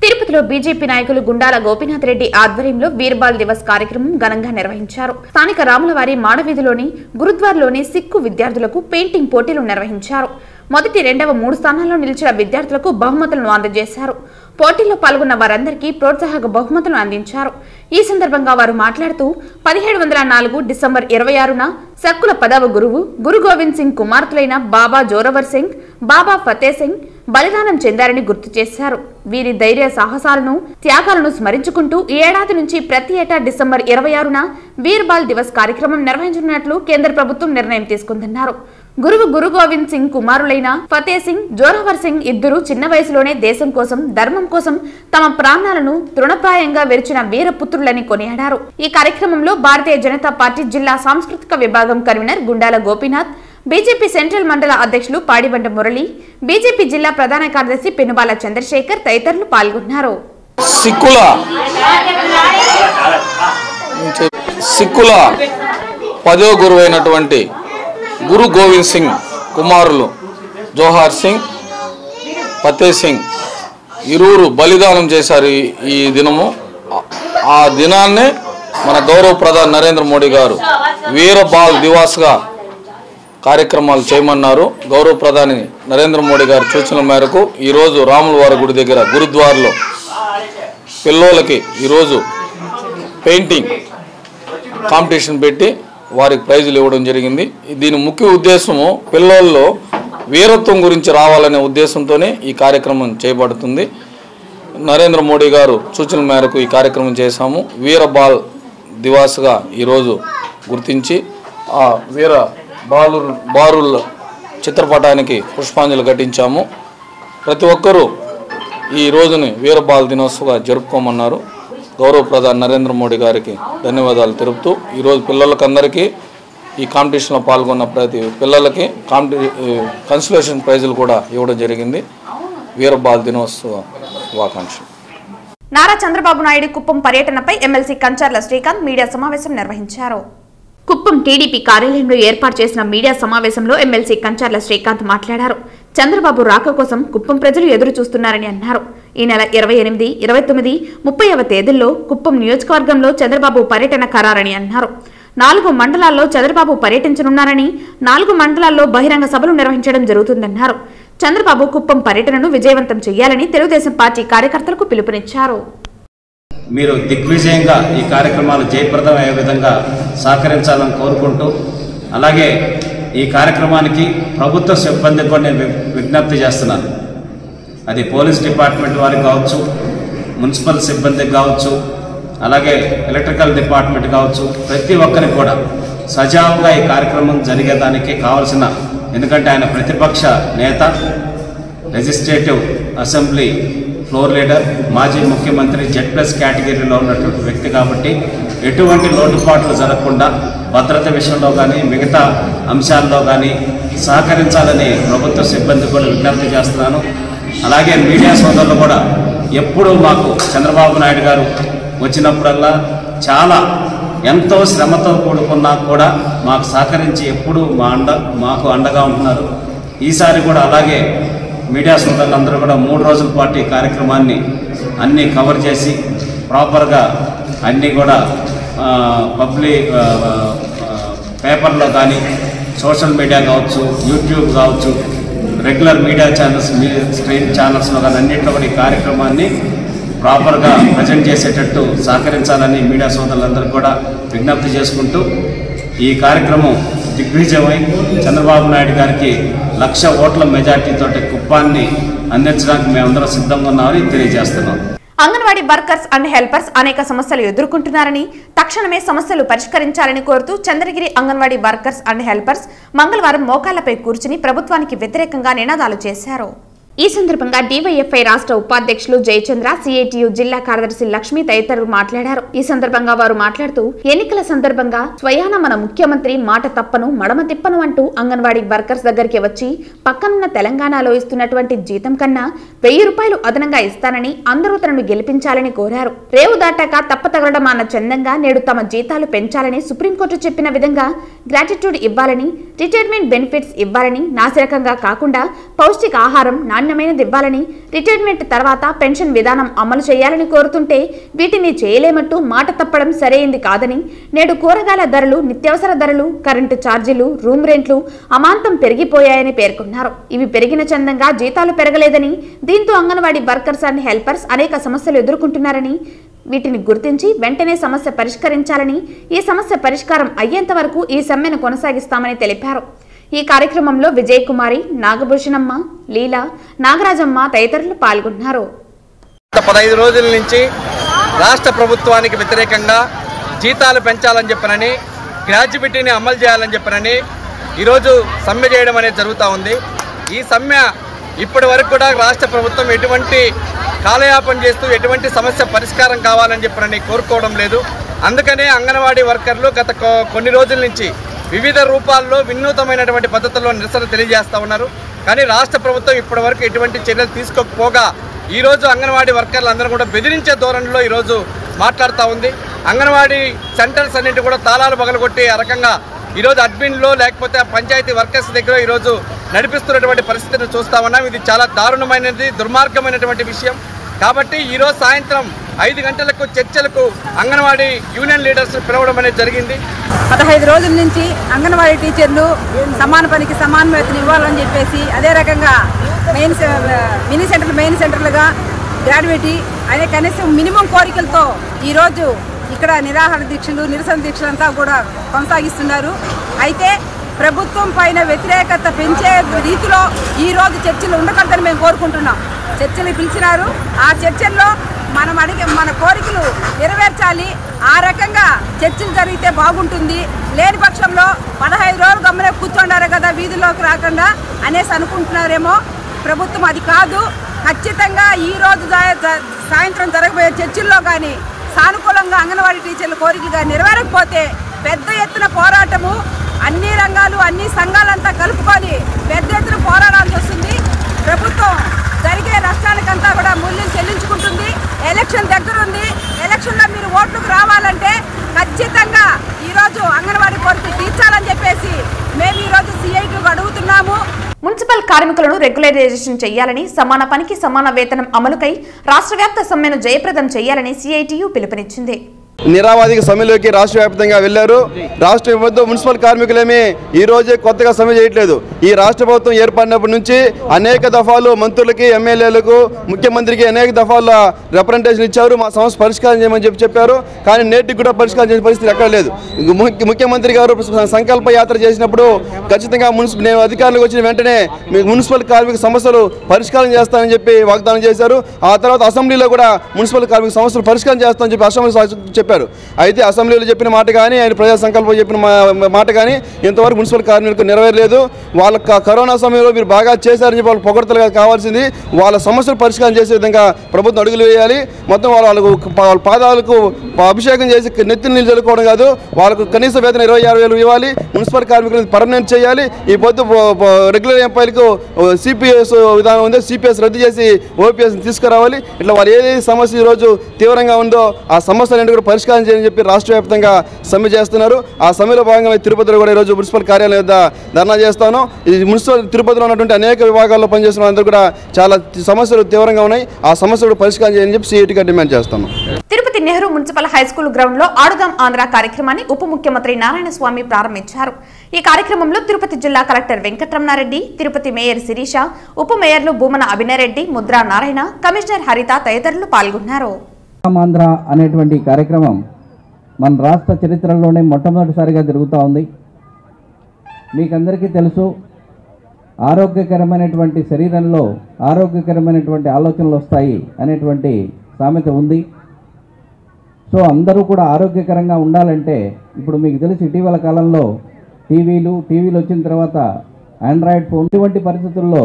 తిరుపతిలో బీజేపీ నాయకులు గుండాల గోపీనాథ్ రెడ్డి ఆధ్వర్యంలో వీర్బాల్ దివస్ కార్యక్రమం ఘనంగా నిర్వహించారు. స్థానిక రాములవారి మాడవీధిలోని గురుద్వార్లోని సిక్కు విద్యార్థులకు పెయింటింగ్ పోటీలు నిర్వహించారు. మొదటి, రెండవ, 3 స్థానాల్లో నిలిచిన విద్యార్థులకు బహుమతులను అందజేశారు. పోటీల్లో పాల్గొన్న వారందరికీ ప్రోత్సాహక బహుమతులను అందించారు. ఈ సందర్భంగా వారు మాట్లాడుతూ 1704 డిసెంబర్ 26న సక్కుల 10వ గురువు గురు గోవింద్ సింగ్ కుమార్తెలైన బాబా జోరవర్ సింగ్, బాబా ఫతే సింగ్ బలిదానం చెందారని గుర్తు చేశారు. వీరి ధైర్య సాహసాలను, త్యాగాలను స్మరించుకుంటూ ఈ ఏడాది నుంచి ప్రతి ఏటా డిసెంబర్ 26న వీర్బాల్ దివస్ కార్యక్రమం నిర్వహించనున్నట్లు కేంద్ర ప్రభుత్వం నిర్ణయం తీసుకుందన్నారు. గురువు గురు గోవింద్ సింగ్ కుమారులైన ఫతే సింగ్, జోరావర్ సింగ్ ఇద్దరు చిన్న వయసులోనే దేశం కోసం, ధర్మం కోసం తమ ప్రాణాలను తృణప్రాయంగా వెరిచిన వీరపుత్రులని కొనియాడారు. ఈ కార్యక్రమంలో భారతీయ జనతా పార్టీ జిల్లా సాంస్కృతిక విభాగం convener Gundala Gopinath, BJP central మండల అధ్యక్షులు పాడిబండ మురళి, బీజేపీ జిల్లా ప్రధాన కార్యదర్శి పెనుబాల చంద్రశేఖర్ తదితరులు పాల్గొన్నారు. సిక్కుల 10వ గురువు అయినటువంటి గురు గోవింద్ సింగ్ కుమారులు జోహార్ సింగ్, ఫతే సింగ్ ఇరువురు బలిదానం చేశారు ఈ దినము. ఆ దినాన్నే మన గౌరవ ప్రధాని నరేంద్ర మోడీ గారు వీరబాల్ దివాస్గా కార్యక్రమాలు చేయమన్నారు. గౌరవ ప్రధాని నరేంద్ర మోడీ గారి సూచనల మేరకు ఈరోజు రాములవారి గుడి దగ్గర గురుద్వారలో పిల్లలకి ఈరోజు పెయింటింగ్ కాంపిటీషన్ పెట్టి వారికి ప్రైజులు ఇవ్వడం జరిగింది. దీని ముఖ్య ఉద్దేశము పిల్లల్లో వీరత్వం గురించి రావాలనే ఉద్దేశంతోనే ఈ కార్యక్రమం చేయబడుతుంది. నరేంద్ర మోడీ గారు సూచనల మేరకు ఈ కార్యక్రమం చేశాము. వీరబాల్ దివాస్గా ఈరోజు గుర్తించి ఆ వీర బారుల చిత్రపటానికి పుష్పాంజలి ఘటించాము. ప్రతి ఒక్కరూ ఈ రోజుని వీరబాల్ దినోత్సవంగా జరుపుకోమన్నారు. గౌరవ ప్రధాని నరేంద్ర మోడీ గారికి ధన్యవాదాలు తెలుపుతూ ఈరోజు పిల్లలకందరికీ ఈ కాంపిటీషన్లో పాల్గొన్న ప్రతి పిల్లలకి కన్సలేషన్ ప్రైజులు కూడా ఇవ్వడం జరిగింది. వీరబాల్ దినోత్సవ శుభాకాంక్షలు. నారా చంద్రబాబు నాయుడు కుప్పం పర్యటనపై ఎమ్మెల్సీ కంచర్ల శ్రీకాంత్ మీడియా సమావేశం నిర్వహించారు. కుప్పం టీడీపీ కార్యాలయంలో ఏర్పాటు చేసిన మీడియా సమావేశంలో ఎమ్మెల్సీ కంచర్ల శ్రీకాంత్ మాట్లాడారు. చంద్రబాబు రాక కోసం కుప్పం ప్రజలు ఎదురు చూస్తున్నారని అన్నారు. ఈ నెల 28, 29, 30వ తేదీల్లో కుప్పం నియోజకవర్గంలో చంద్రబాబు పర్యటన ఖరారని అన్నారు. 4 మండలాల్లో చంద్రబాబు పర్యటించనున్నారని, 4 మండలాల్లో బహిరంగ సభలు నిర్వహించడం జరుగుతుందన్నారు. చంద్రబాబు కుప్పం పర్యటనను విజయవంతం చేయాలని తెలుగుదేశం పార్టీ కార్యకర్తలకు పిలుపునిచ్చారు. మీరు దిగ్విజయంగా ఈ కార్యక్రమాలు జయప్రదమయ్యే విధంగా సహకరించాలని కోరుకుంటూ, అలాగే ఈ కార్యక్రమానికి ప్రభుత్వ సిబ్బందికి కూడా నేను విజ్ఞప్తి చేస్తున్నాను. అది పోలీస్ డిపార్ట్మెంట్ వారికి కావచ్చు, మున్సిపల్ సిబ్బందికి కావచ్చు, అలాగే ఎలక్ట్రికల్ డిపార్ట్మెంట్ కావచ్చు, ప్రతి ఒక్కరికి కూడా సజావుగా ఈ కార్యక్రమం జరిగేదానికి కావాల్సిన, ఎందుకంటే ఆయన ప్రతిపక్ష నేత, లెజిస్లేటివ్ అసెంబ్లీ ఫ్లోర్ లీడర్, మాజీ ముఖ్యమంత్రి, Z+ కేటగిరీలో ఉన్నటువంటి వ్యక్తి కాబట్టి ఎటువంటి లోటుపాట్లు జరగకుండా భద్రత విషయంలో కానీ మిగతా అంశాల్లో కానీ సహకరించాలని ప్రభుత్వ సిబ్బంది కూడా విజ్ఞప్తి చేస్తున్నాను. అలాగే మీడియా సోదరులు కూడా ఎప్పుడూ మాకు చంద్రబాబు నాయుడు గారు వచ్చినప్పుడల్లా చాలా ఎంతో శ్రమతో కూడుకున్నా కూడా మాకు సహకరించి ఎప్పుడూ మాకు అండగా ఉంటున్నారు. ఈసారి కూడా అలాగే మీడియా సోదరులందరూ కూడా 3 రోజుల పాటు ఈ కార్యక్రమాన్ని అన్నీ కవర్ చేసి ప్రాపర్గా అన్నీ కూడా పబ్లిక్ పేపర్లో కానీ, సోషల్ మీడియా కావచ్చు, యూట్యూబ్ కావచ్చు, రెగ్యులర్ మీడియా ఛానల్స్, స్ట్రీమ్ ఛానల్స్లో కానీ అన్నింటిలో కూడా ఈ కార్యక్రమాన్ని ప్రాపర్గా ప్రజెంట్ చేసేటట్టు సహకరించాలని మీడియా సోదరులందరూ కూడా విజ్ఞప్తి చేసుకుంటూ, ఈ కార్యక్రమం దిగ్విజయమై చంద్రబాబు నాయుడు గారికి 1,00,000 ఓట్ల మెజార్టీతో కుప్పాన్ని అందించడానికి మేమందరం సిద్ధంగా ఉన్నామని తెలియజేస్తున్నాం. అంగన్వాడీ వర్కర్స్ అండ్ హెల్పర్స్ అనేక సమస్యలు ఎదుర్కొంటున్నారని, తక్షణమే సమస్యలు పరిష్కరించాలని కోరుతూ Chandragiri anganwadi workers and helpers మంగళవారం మోకాళ్లపై కూర్చుని ప్రభుత్వానికి వ్యతిరేకంగా నినాదాలు చేశారు. ఈ సందర్భంగా డివైఎఫ్ఐ రాష్ట్ర ఉపాధ్యక్షులు జయచంద్ర, సిఐటియు జిల్లా కార్యదర్శి లక్ష్మి తదితరులు మాట్లాడారు. ఈ సందర్భంగా వారు మాట్లాడుతూ ఎన్నికల సందర్భంగా స్వయాన మన ముఖ్యమంత్రి మాట తప్పను మడమ తిప్పను అంటూ అంగన్వాడీ వర్కర్స్ దగ్గరికి వచ్చి పక్కనున్న తెలంగాణలో ఇస్తున్నటువంటి జీతం కన్నా 1000 రూపాయలు అదనంగా ఇస్తానని అందరూ తనను గెలిపించాలని కోరారు. రేవు దాటాక తప్పతగలడం అన్న చందంగా నేడు తమ జీతాలు పెంచాలని సుప్రీంకోర్టు చెప్పిన విధంగా గ్రాట్యుట్యూడ్ ఇవ్వాలని, రిటైర్మెంట్ బెనిఫిట్స్ ఇవ్వాలని, నాసిరకంగా కాకుండా పౌష్టిక ఆహారం నాణ్యమైనది ఇవ్వాలని, రిటైర్మెంట్ తర్వాత పెన్షన్ విధానం అమలు చేయాలని కోరుతుంటే వీటిని చేయలేమంటూ మాట తప్పడం సరైంది కాదని, నేడు కూరగాయల ధరలు, నిత్యావసర ధరలు, కరెంటు ఛార్జీలు, రూమ్ రెంట్లు అమాంతం పెరిగిపోయాయని పేర్కొన్నారు. ఇవి పెరిగిన చందంగా జీతాలు పెరగలేదని, దీంతో అంగన్వాడీ వర్కర్స్ అండ్ హెల్పర్స్ అనేక సమస్యలు ఎదుర్కొంటున్నారని, వీటిని గుర్తించి వెంటనే సమస్య పరిష్కరించాలని, ఈ సమస్య పరిష్కారం అయ్యేంత వరకు ఈ సమ్మెను కొనసాగిస్తామని తెలిపారు. ఈ కార్యక్రమంలో విజయ్ కుమారి, నాగభూషణమ్మ, లీలా, నాగరాజమ్మ తదితరులు పాల్గొన్నారు. 15 రోజుల నుంచి రాష్ట్ర ప్రభుత్వానికి వ్యతిరేకంగా జీతాలు పెంచాలని చెప్పనని, గ్రాడ్యుయేటీని అమలు చేయాలని చెప్పనని ఈరోజు సమ్మె చేయడం అనేది జరుగుతూ ఉంది. ఈ సమ్మె ఇప్పటి వరకు కూడా రాష్ట్ర ప్రభుత్వం ఎటువంటి కాలయాపన చేస్తూ ఎటువంటి సమస్య పరిష్కారం కావాలని చెప్పనని కోరుకోవడం లేదు. అందుకనే అంగన్వాడీ వర్కర్లు గత కొన్ని రోజుల నుంచి వివిధ రూపాల్లో వినూతమైనటువంటి పద్ధతుల్లో నిరసన తెలియజేస్తూ ఉన్నారు. కానీ రాష్ట్ర ప్రభుత్వం ఇప్పటి వరకు ఎటువంటి చర్యలు తీసుకోకపోగా ఈరోజు అంగన్వాడీ వర్కర్లు అందరూ కూడా బెదిరించే ధోరణిలో ఈరోజు మాట్లాడుతూ ఉంది. అంగన్వాడీ సెంటర్స్ అన్నింటి కూడా తాళాలు పగలగొట్టి ఆ రకంగా ఈరోజు అడ్మిన్లో లేకపోతే పంచాయతీ వర్కర్స్ దగ్గర ఈరోజు నడిపిస్తున్నటువంటి పరిస్థితిని చూస్తూ ఉన్నాం. ఇది చాలా దారుణమైనది, దుర్మార్గమైనటువంటి విషయం. కాబట్టి ఈరోజు సాయంత్రం 5 గంటలకు చర్చలకు అంగన్వాడీ యూనియన్ లీడర్స్ పిలవడం అనేది జరిగింది. 15 రోజుల నుంచి అంగన్వాడీ టీచర్లు సమాన పనికి సమాన వేతనం ఇవ్వాలని చెప్పేసి, అదే రకంగా మెయిన్ సెంటర్లుగా గ్రాడ్యుయేటీ అనే కనీసం మినిమం కోరికలతో ఈరోజు ఇక్కడ నిరాహార దీక్షలు, నిరసన దీక్షలు అంతా కూడా కొనసాగిస్తున్నారు. అయితే ప్రభుత్వం పైన వ్యతిరేకత పెంచే రీతిలో ఈరోజు చర్చలు ఉండకూడదని మేము కోరుకుంటున్నాం. చర్చలు పిలిచినారు, ఆ చర్చల్లో మన కోరికలు నెరవేర్చాలి. ఆ రకంగా చర్చలు జరిగితే బాగుంటుంది. లేని పక్షంలో 15 రోజులు గమ్మనే కూర్చుండారు కదా వీధుల్లోకి రాకుండా అనేసి అనుకుంటున్నారేమో. ప్రభుత్వం అది కాదు. ఖచ్చితంగా ఈరోజు సాయంత్రం జరగబోయే చర్చల్లో కానీ సానుకూలంగా అంగన్వాడీ టీచర్ల కోరికగా నెరవేరకపోతే పెద్ద ఎత్తున పోరాటము, అన్ని రంగాలు అన్ని సంఘాలంతా కలుపుకొని పెద్ద ఎత్తున పోరాడాల్సి వస్తుంది. ప్రభుత్వం జరిగే నష్టానికంతా కూడా మూల్యం చెల్లించుకుంటుంది. ఎలక్షన్ దగ్గరుంది. ఎలక్షన్లో మీరు ఓట్లకు రావాలంటే ఖచ్చితంగా ఈరోజు అంగన్వాడీ కోరికలు తీర్చాలని చెప్పేసి మేము ఈరోజు సిఐటికి అడుగుతున్నాము. మున్సిపల్ కార్మికులను రెగ్యులరైజేషన్ చేయాలని, సమాన పనికి సమాన వేతనం అమలుకై రాష్ట్ర వ్యాప్త సమ్మెను జయప్రదం చేయాలని సిఐటియు పిలుపునిచ్చింది. నిరావాదిక సమ్మెలోకి రాష్ట్ర వ్యాప్తంగా వెళ్లారు. రాష్ట్ర ప్రభుత్వం మున్సిపల్ కార్మికులేమీ ఈ రోజే కొత్తగా సమ్మె చేయట్లేదు. ఈ రాష్ట్ర ప్రభుత్వం ఏర్పడినప్పటి నుంచి అనేక దఫాలు మంత్రులకి, ఎమ్మెల్యేలకు, ముఖ్యమంత్రికి అనేక దఫాల రిప్రజెంటేషన్ ఇచ్చారు. మా సమస్య పరిష్కారం చేయమని చెప్పారు. కానీ నేటికి కూడా పరిష్కారం చేసే పరిస్థితి ఎక్కడ లేదు. ముఖ్యమంత్రి గారు సంకల్ప యాత్ర చేసినప్పుడు ఖచ్చితంగా నేను అధికారులకు వచ్చిన వెంటనే మున్సిపల్ కార్మిక సమస్యలు పరిష్కారం చేస్తానని చెప్పి వాగ్దానం చేశారు. ఆ తర్వాత అసెంబ్లీలో కూడా మున్సిపల్ కార్మిక సమస్యలు పరిష్కారం చేస్తామని చెప్పి అసెంబ్లీ చెప్పారు. అయితే అసెంబ్లీలో చెప్పిన మాట కానీ, ఆయన ప్రజా సంకల్పం చెప్పిన మాట కానీ ఇంతవరకు మున్సిపల్ కార్మికులకు నెరవేరలేదు. వాళ్ళ కరోనా సమయంలో మీరు బాగా చేశారని చెప్పి వాళ్ళు పొగడతలుగా కావాల్సింది వాళ్ళ సమస్యలు పరిష్కారం చేసే విధంగా ప్రభుత్వం అడుగులు వేయాలి. మొత్తం వాళ్ళ పాదాలకు అభిషేకం చేసి నెత్తిని నీళ్ళు చల్లుకోవడం కాదు, వాళ్ళకు కనీస వేతన 26,000 ఇవ్వాలి. మున్సిపల్ కార్మికులను పర్మనెంట్ చేయాలి. ఈ పొద్దు రెగ్యులర్ ఎంప్లాయీలకు సిపిఎస్ విధానం ఉంది, సిపిఎస్ రద్దు చేసి ఓపీఎస్ తీసుకురావాలి. ఇట్లా వాళ్ళు ఏదైతే సమస్య ఈరోజు తీవ్రంగా ఉందో ఆ సమస్యలన్నీ కూడా పరిష్కారం చేయాలని చెప్పి రాష్ట్ర వ్యాప్తంగా సమ్మె చేస్తున్నారు. ఆ సమ్మెలో భాగంగా తిరుపతిలో కూడా ఈరోజు మున్సిపల్ కార్యాలయం వద్ద ధర్నా చేస్తాను. ఈ మున్సిపల్ తిరుపతిలో ఉన్నటువంటి అనేక విభాగాల్లో పనిచేస్తున్న అందరూ కూడా చాలా సమస్యలు తీవ్రంగా ఉన్నాయి. ఆ సమస్యలు పరిష్కారం చేయాలని చెప్పి సిఐటిగా డిమాండ్ చేస్తాను. Tirupati Nehru municipal high school ground లో ఆడుదాం ఆంధ్ర కార్యక్రమాన్ని ఉప ముఖ్యమంత్రి నారాయణస్వామి ప్రారంభించారు. ఈ కార్యక్రమంలో తిరుపతి జిల్లా కలెక్టర్ వెంకటరమణారెడ్డి, తిరుపతి మేయర్ శిరీష, ఉప మేయర్లు భూమన అభినయరెడ్డి, ముద్రా నారాయణ, కమిషనర్ హరిత తదితరులు పాల్గొన్నారు. ఆంధ్ర అనేటువంటి కార్యక్రమం మన రాష్ట్ర చరిత్రలోనే మొట్టమొదటిసారిగా జరుగుతూ ఉంది. మీకందరికీ తెలుసు, ఆరోగ్యకరమైనటువంటి శరీరంలో ఆరోగ్యకరమైనటువంటి ఆలోచనలు వస్తాయి అనేటువంటి సామెత ఉంది. సో అందరూ కూడా ఆరోగ్యకరంగా ఉండాలంటే ఇప్పుడు మీకు తెలుసు, ఇటీవల కాలంలో టీవీలు వచ్చిన తర్వాత ఆండ్రాయిడ్ ఫోన్, ఇటువంటి పరిస్థితుల్లో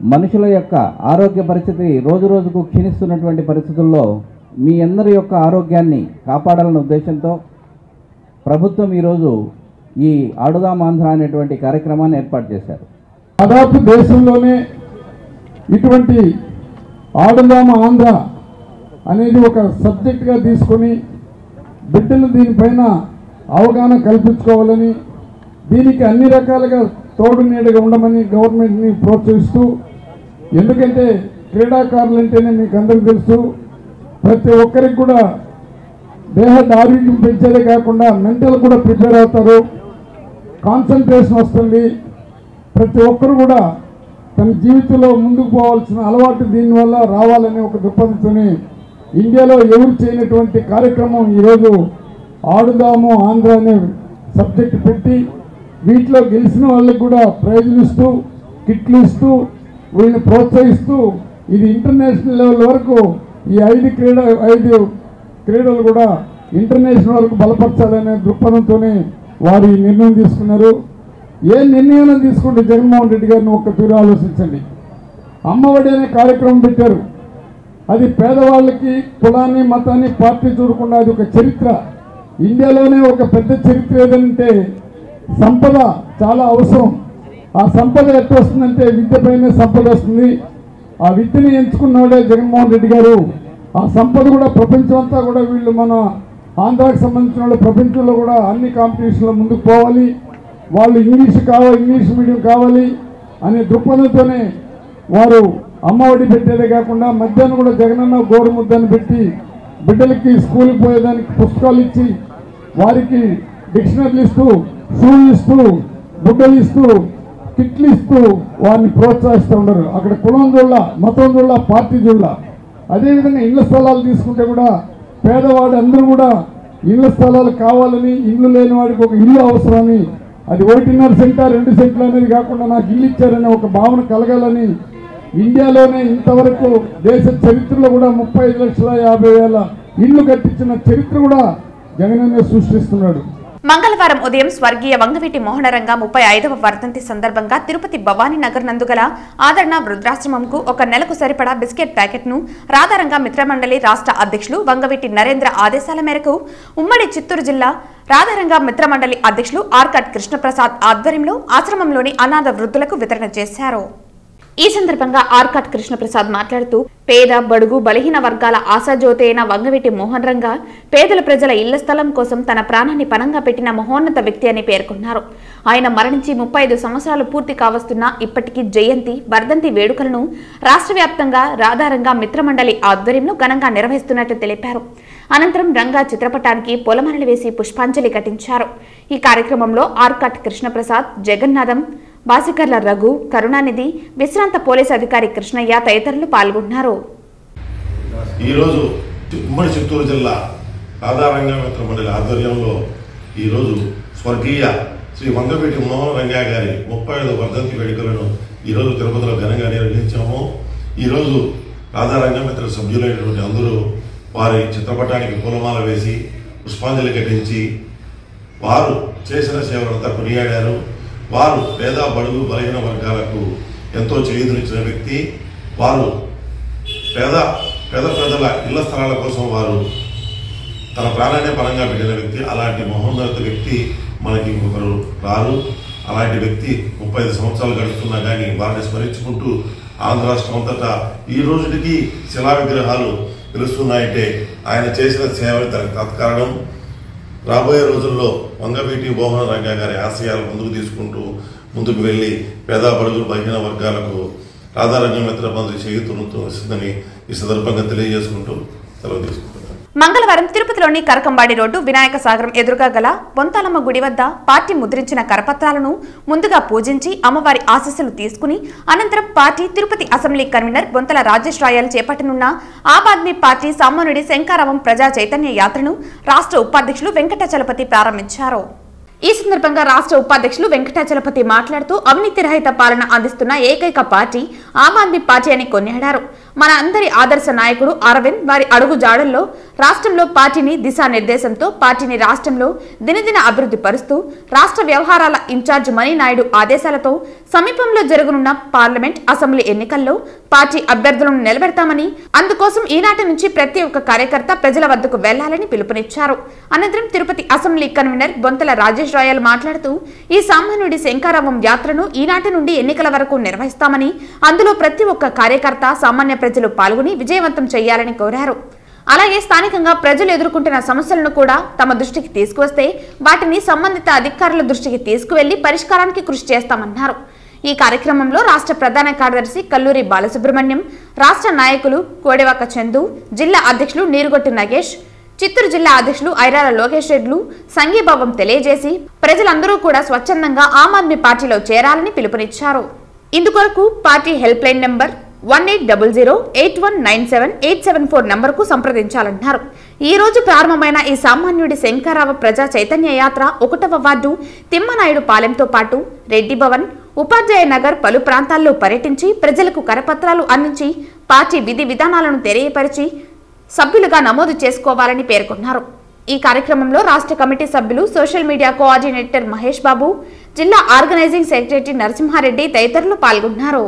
మనుషుల యొక్క ఆరోగ్య పరిస్థితి రోజు రోజుకు క్షీణిస్తున్నటువంటి పరిస్థితుల్లో మీ అందరి యొక్క ఆరోగ్యాన్ని కాపాడాలన్న ఉద్దేశంతో ప్రభుత్వం ఈరోజు ఈ ఆడుదాం ఆంధ్ర అనేటువంటి కార్యక్రమాన్ని ఏర్పాటు చేశారు. దాదాపు దేశంలోనే ఇటువంటి ఆడుదాం ఆంధ్ర అనేది ఒక సబ్జెక్ట్గా తీసుకొని బిడ్డలు దీనిపైన అవగాహన కల్పించుకోవాలని, దీనికి అన్ని రకాలుగా తోడు నీడగా ఉండమని గవర్నమెంట్ని ప్రోత్సహిస్తూ, ఎందుకంటే క్రీడాకారులు అంటేనే మీకు అందరికీ తెలుసు, ప్రతి ఒక్కరికి కూడా దేహ ఆరోగ్యం పెంచేదే కాకుండా మెంటల్ కూడా ప్రిపేర్ అవుతారు, కాన్సన్ట్రేషన్ వస్తుంది. ప్రతి ఒక్కరు కూడా తన జీవితంలో ముందుకు పోవాల్సిన అలవాటు దీనివల్ల రావాలనే ఒక దృక్పథంతోనే ఇండియాలో ఎవరు చేయనటువంటి కార్యక్రమం ఈరోజు ఆడుదాము ఆంధ్ర అనే సబ్జెక్ట్ పెట్టి వీటిలో గెలిచిన వాళ్ళకి కూడా ప్రైజులు ఇస్తూ, కిట్లు ఇస్తూ, వీళ్ళని ప్రోత్సహిస్తూ ఇది ఇంటర్నేషనల్ లెవెల్ వరకు ఈ 5 క్రీడలు కూడా ఇంటర్నేషనల్ వరకు బలపరచాలనే దృక్పథంతోనే వారు ఈ నిర్ణయం తీసుకున్నారు. ఏ నిర్ణయం తీసుకుంటే జగన్మోహన్ రెడ్డి గారిని ఒక్క తీరు ఆలోచించండి. అమ్మఒడి అనే కార్యక్రమం పెట్టారు. అది పేదవాళ్ళకి కులాన్ని మతాన్ని పార్టీ చూడకుండా అది ఒక చరిత్ర. ఇండియాలోనే ఒక పెద్ద చరిత్ర ఏదంటే సంపద చాలా అవసరం. ఆ సంపద ఎట్లా వస్తుందంటే విద్యపైనే సంపద వస్తుంది. ఆ విద్యని ఎంచుకున్నవాడే జగన్మోహన్ రెడ్డి గారు. ఆ సంపద కూడా ప్రపంచం అంతా కూడా వీళ్ళు మన ఆంధ్రాకి సంబంధించిన వాళ్ళు ప్రపంచంలో కూడా అన్ని కాంపిటీషన్లో ముందుకు పోవాలి, వాళ్ళు ఇంగ్లీష్ మీడియం కావాలి అనే దృక్పథంతోనే వారు అమ్మఒడి పెట్టేదే కాకుండా మధ్యాహ్నం కూడా జగనన్న గోరుముద్దని పెట్టి బిడ్డలకి స్కూల్కి పోయేదానికి పుస్తకాలు ఇచ్చి వారికి డిక్షనరీలు ఇస్తూ, షూలు ఇస్తూ, గుడ్డలు ఇస్తూ, కిట్లు ఇస్తూ వారిని ప్రోత్సహిస్తూ ఉండరు. అక్కడ కులం చూడ, మతం చూడ, పార్టీ చూడ. అదేవిధంగా ఇళ్ల స్థలాలు తీసుకుంటే కూడా పేదవాడు అందరూ కూడా ఇళ్ల స్థలాలు కావాలని, ఇల్లు లేని వాడికి ఒక ఇల్లు అవసరమని, అది 1.5 సెంట 2 సెంట్లు అనేది కాకుండా నాకు ఇల్లు ఇచ్చారనే ఒక భావన కలగాలని ఇండియాలోనే ఇంతవరకు దేశ చరిత్రలో కూడా 35,50,000 ఇళ్లు కట్టించిన చరిత్ర కూడా జగనన్నే సృష్టిస్తున్నాడు. మంగళవారం ఉదయం స్వర్గీయ వంగవీటి మోహనరంగ 35వ వర్ధంతి సందర్భంగా తిరుపతి భవానీ నగర్ నందుగల ఆదరణ వృద్ధాశ్రమంకు ఒక నెలకు సరిపడా బిస్కెట్ ప్యాకెట్ను రాధారంగ మిత్రమండలి రాష్ట్ర అధ్యక్షులు వంగవీటి నరేంద్ర ఆదేశాల మేరకు ఉమ్మడి చిత్తూరు జిల్లా రాధారంగ మిత్రమండలి అధ్యక్షులు ఆర్కట్ కృష్ణప్రసాద్ ఆధ్వర్యంలో ఆశ్రమంలోని అనాథ వృద్ధులకు వితరణ చేశారు. ఈ సందర్భంగా ఆర్కట్ కృష్ణప్రసాద్ మాట్లాడుతూ పేద బడుగు బలహీన వర్గాల ఆశాజ్యోతి అయిన వంగవీటి మోహన్ రంగ పేదల ప్రజల ఇళ్ల స్థలం కోసం తన ప్రాణాన్ని పణంగా పెట్టిన మహోన్నత వ్యక్తి అని పేర్కొన్నారు. ఆయన మరణించి 35 సంవత్సరాలు పూర్తి కావస్తున్నా ఇప్పటికీ జయంతి వర్ధంతి వేడుకలను రాష్ట్ర వ్యాప్తంగా రాధారంగ మిత్రమండలి ఆధ్వర్యంలో ఘనంగా నిర్వహిస్తున్నట్లు తెలిపారు. అనంతరం రంగా చిత్రపటానికి పొలమరలు వేసి పుష్పాంజలి ఘటించారు. ఈ కార్యక్రమంలో ఆర్కట్ కృష్ణప్రసాద్, జగన్నాథం, బాసికర్ల రఘు, కరుణానిధి, విశ్రాంత పోలీసు అధికారి కృష్ణయ్య తదితరులు పాల్గొన్నారు. ఈరోజు ఉమ్మడి చిత్తూరు జిల్లా రాధారంగ మిత్రమండలి ఆధ్వర్యంలో ఈరోజు స్వర్గీయ శ్రీ వంగవీటి మోహన్ రంగా గారి 35వ వర్ధంతి వేడుకలను ఈరోజు తిరుపతిలో ఘనంగా నిర్వహించాము. ఈరోజు రాధారంగ మిత్ర సభ్యులైనటువంటి అందరూ వారి చిత్రపటానికి పూలమాల వేసి పుష్పాంజలి ఘటించి వారు చేసిన సేవలంతా కొనియాడారు. వారు పేద బడుగు బలహీన వర్గాలకు ఎంతో చేయూతనిచ్చిన వ్యక్తి. వారు పేద ప్రజల ఇళ్ల స్థలాల కోసం వారు తన ప్రాణాన్ని పరంగా పెట్టిన వ్యక్తి. అలాంటి మహోన్నత వ్యక్తి మనకి ఇంకొకరు రారు. అలాంటి వ్యక్తి 35 సంవత్సరాలు గడుస్తున్నా కానీ వారిని స్మరించుకుంటూ ఆంధ్ర రాష్ట్రం అంతటా ఈ రోజుకి శిలా విగ్రహాలు పిలుస్తున్నాయంటే ఆయన చేసిన సేవ తత్కారణం. రాబోయే రోజుల్లో వంగవీటి మోహన రంగా గారి ఆశయాలు ముందుకు తీసుకుంటూ ముందుకు వెళ్ళి పేద బడుగు బలహీన వర్గాలకు రాధారంగ మిత్ర మంత్రి చేయూతనిస్తుందని ఈ సందర్భంగా తెలియజేసుకుంటూ సెలవు తీసుకుంటున్నాను. మంగళవారం తిరుపతిలోని కరకంబాడి రోడ్డు వినాయక సాగరం ఎదురుగా గల బొంతాలమ్మ గుడి వద్ద పార్టీ ముద్రించిన కరపత్రాలను ముందుగా పూజించి అమ్మవారి ఆశీస్సులు తీసుకుని అనంతరం party Tirupati assembly convenor Bontala Rajesh Rayal చేపట్టనున్న ఆమ్ ఆద్మీ పార్టీ సామాన్యుడి శంకారావం ప్రజా చైతన్య యాత్రను రాష్ట్ర ఉపాధ్యక్షులు వెంకటాచలపతి ప్రారంభించారు. ఈ సందర్భంగా రాష్ట్ర ఉపాధ్యక్షులు వెంకటాచలపతి మాట్లాడుతూ అవినీతి రహిత పాలన అందిస్తున్న ఏకైక పార్టీ ఆమ్ ఆద్మీ పార్టీ అని కొనియాడారు. మన అందరి ఆదర్శ నాయకుడు అరవింద్ వారి అడుగు జాడల్లో రాష్ట్రంలో పార్టీని దిశానిర్దేశంతో పార్టీని రాష్ట్రంలో దినదిన అభివృద్ధి పరుస్తూ రాష్ట్ర వ్యవహారాల ఇన్ఛార్జ్ మణినాయుడు ఆదేశాలతో సమీపంలో జరగనున్న పార్లమెంట్ అసెంబ్లీ ఎన్నికల్లో పార్టీ అభ్యర్థులను నిలబెడతామని అందుకోసం ఈనాటి నుంచి ప్రతి ఒక్క కార్యకర్త ప్రజల వద్దకు వెళ్లాలని పిలుపునిచ్చారు. అనంతరం Tirupati assembly convenor Bontala Rajesh royal మాట్లాడుతూ ఈ సామాన్యుడి శంకారావం యాత్రను ఈనాటి నుండి ఎన్నికల వరకు నిర్వహిస్తామని అందులో ప్రతి ఒక్క కార్యకర్త సామాన్య ప్రజలు పాల్గొని విజయవంతం చేయాలని కోరారు. అలాగే స్థానికంగా ప్రజలు ఎదుర్కొంటున్న సమస్యలను కూడా తమ దృష్టికి తీసుకువస్తే వాటిని సంబంధిత అధికారుల దృష్టికి తీసుకువెళ్లి పరిష్కారానికి కృషి చేస్తామన్నారు. ఈ కార్యక్రమంలో రాష్ట్ర ప్రధాన కార్యదర్శి కల్లూరి బాలసుబ్రహ్మణ్యం, రాష్ట్ర నాయకులు కోడెవాక చందు, జిల్లా అధ్యక్షులు నీరుగొట్టు నగేష్, చిత్తూరు జిల్లా అధ్యక్షులు ఐరాల లోకేష్ రెడ్లు సంఘీభావం తెలియజేసి ప్రజలందరూ కూడా స్వచ్ఛందంగా ఆమ్ ఆద్మీ పార్టీలో చేరాలని పిలుపునిచ్చారు. ఇందుకొరకు పార్టీ హెల్ప్ లైన్ నంబర్ 1800819787 నంబర్కు సంప్రదించాలన్నారు. ఈ రోజు ప్రారంభమైన ఈ సామాన్యుడి శంకరావ ప్రజా చైతన్య యాత్ర 1వ వార్డు తిమ్మనాయుడు పాలెంతో పాటు రెడ్డి భవన్, ఉపాధ్యాయ నగర్ పలు ప్రాంతాల్లో పర్యటించి ప్రజలకు కరపత్రాలు అందించి పార్టీ విధి విధానాలను తెలియపరిచి సభ్యులుగా నమోదు చేసుకోవాలని పేర్కొన్నారు. ఈ కార్యక్రమంలో రాష్ట్ర కమిటీ సభ్యులు, social media coordinator Mahesh Babu, జిల్లా ఆర్గనైజింగ్ సెక్రటరీ నరసింహారెడ్డి తదితరులు పాల్గొన్నారు.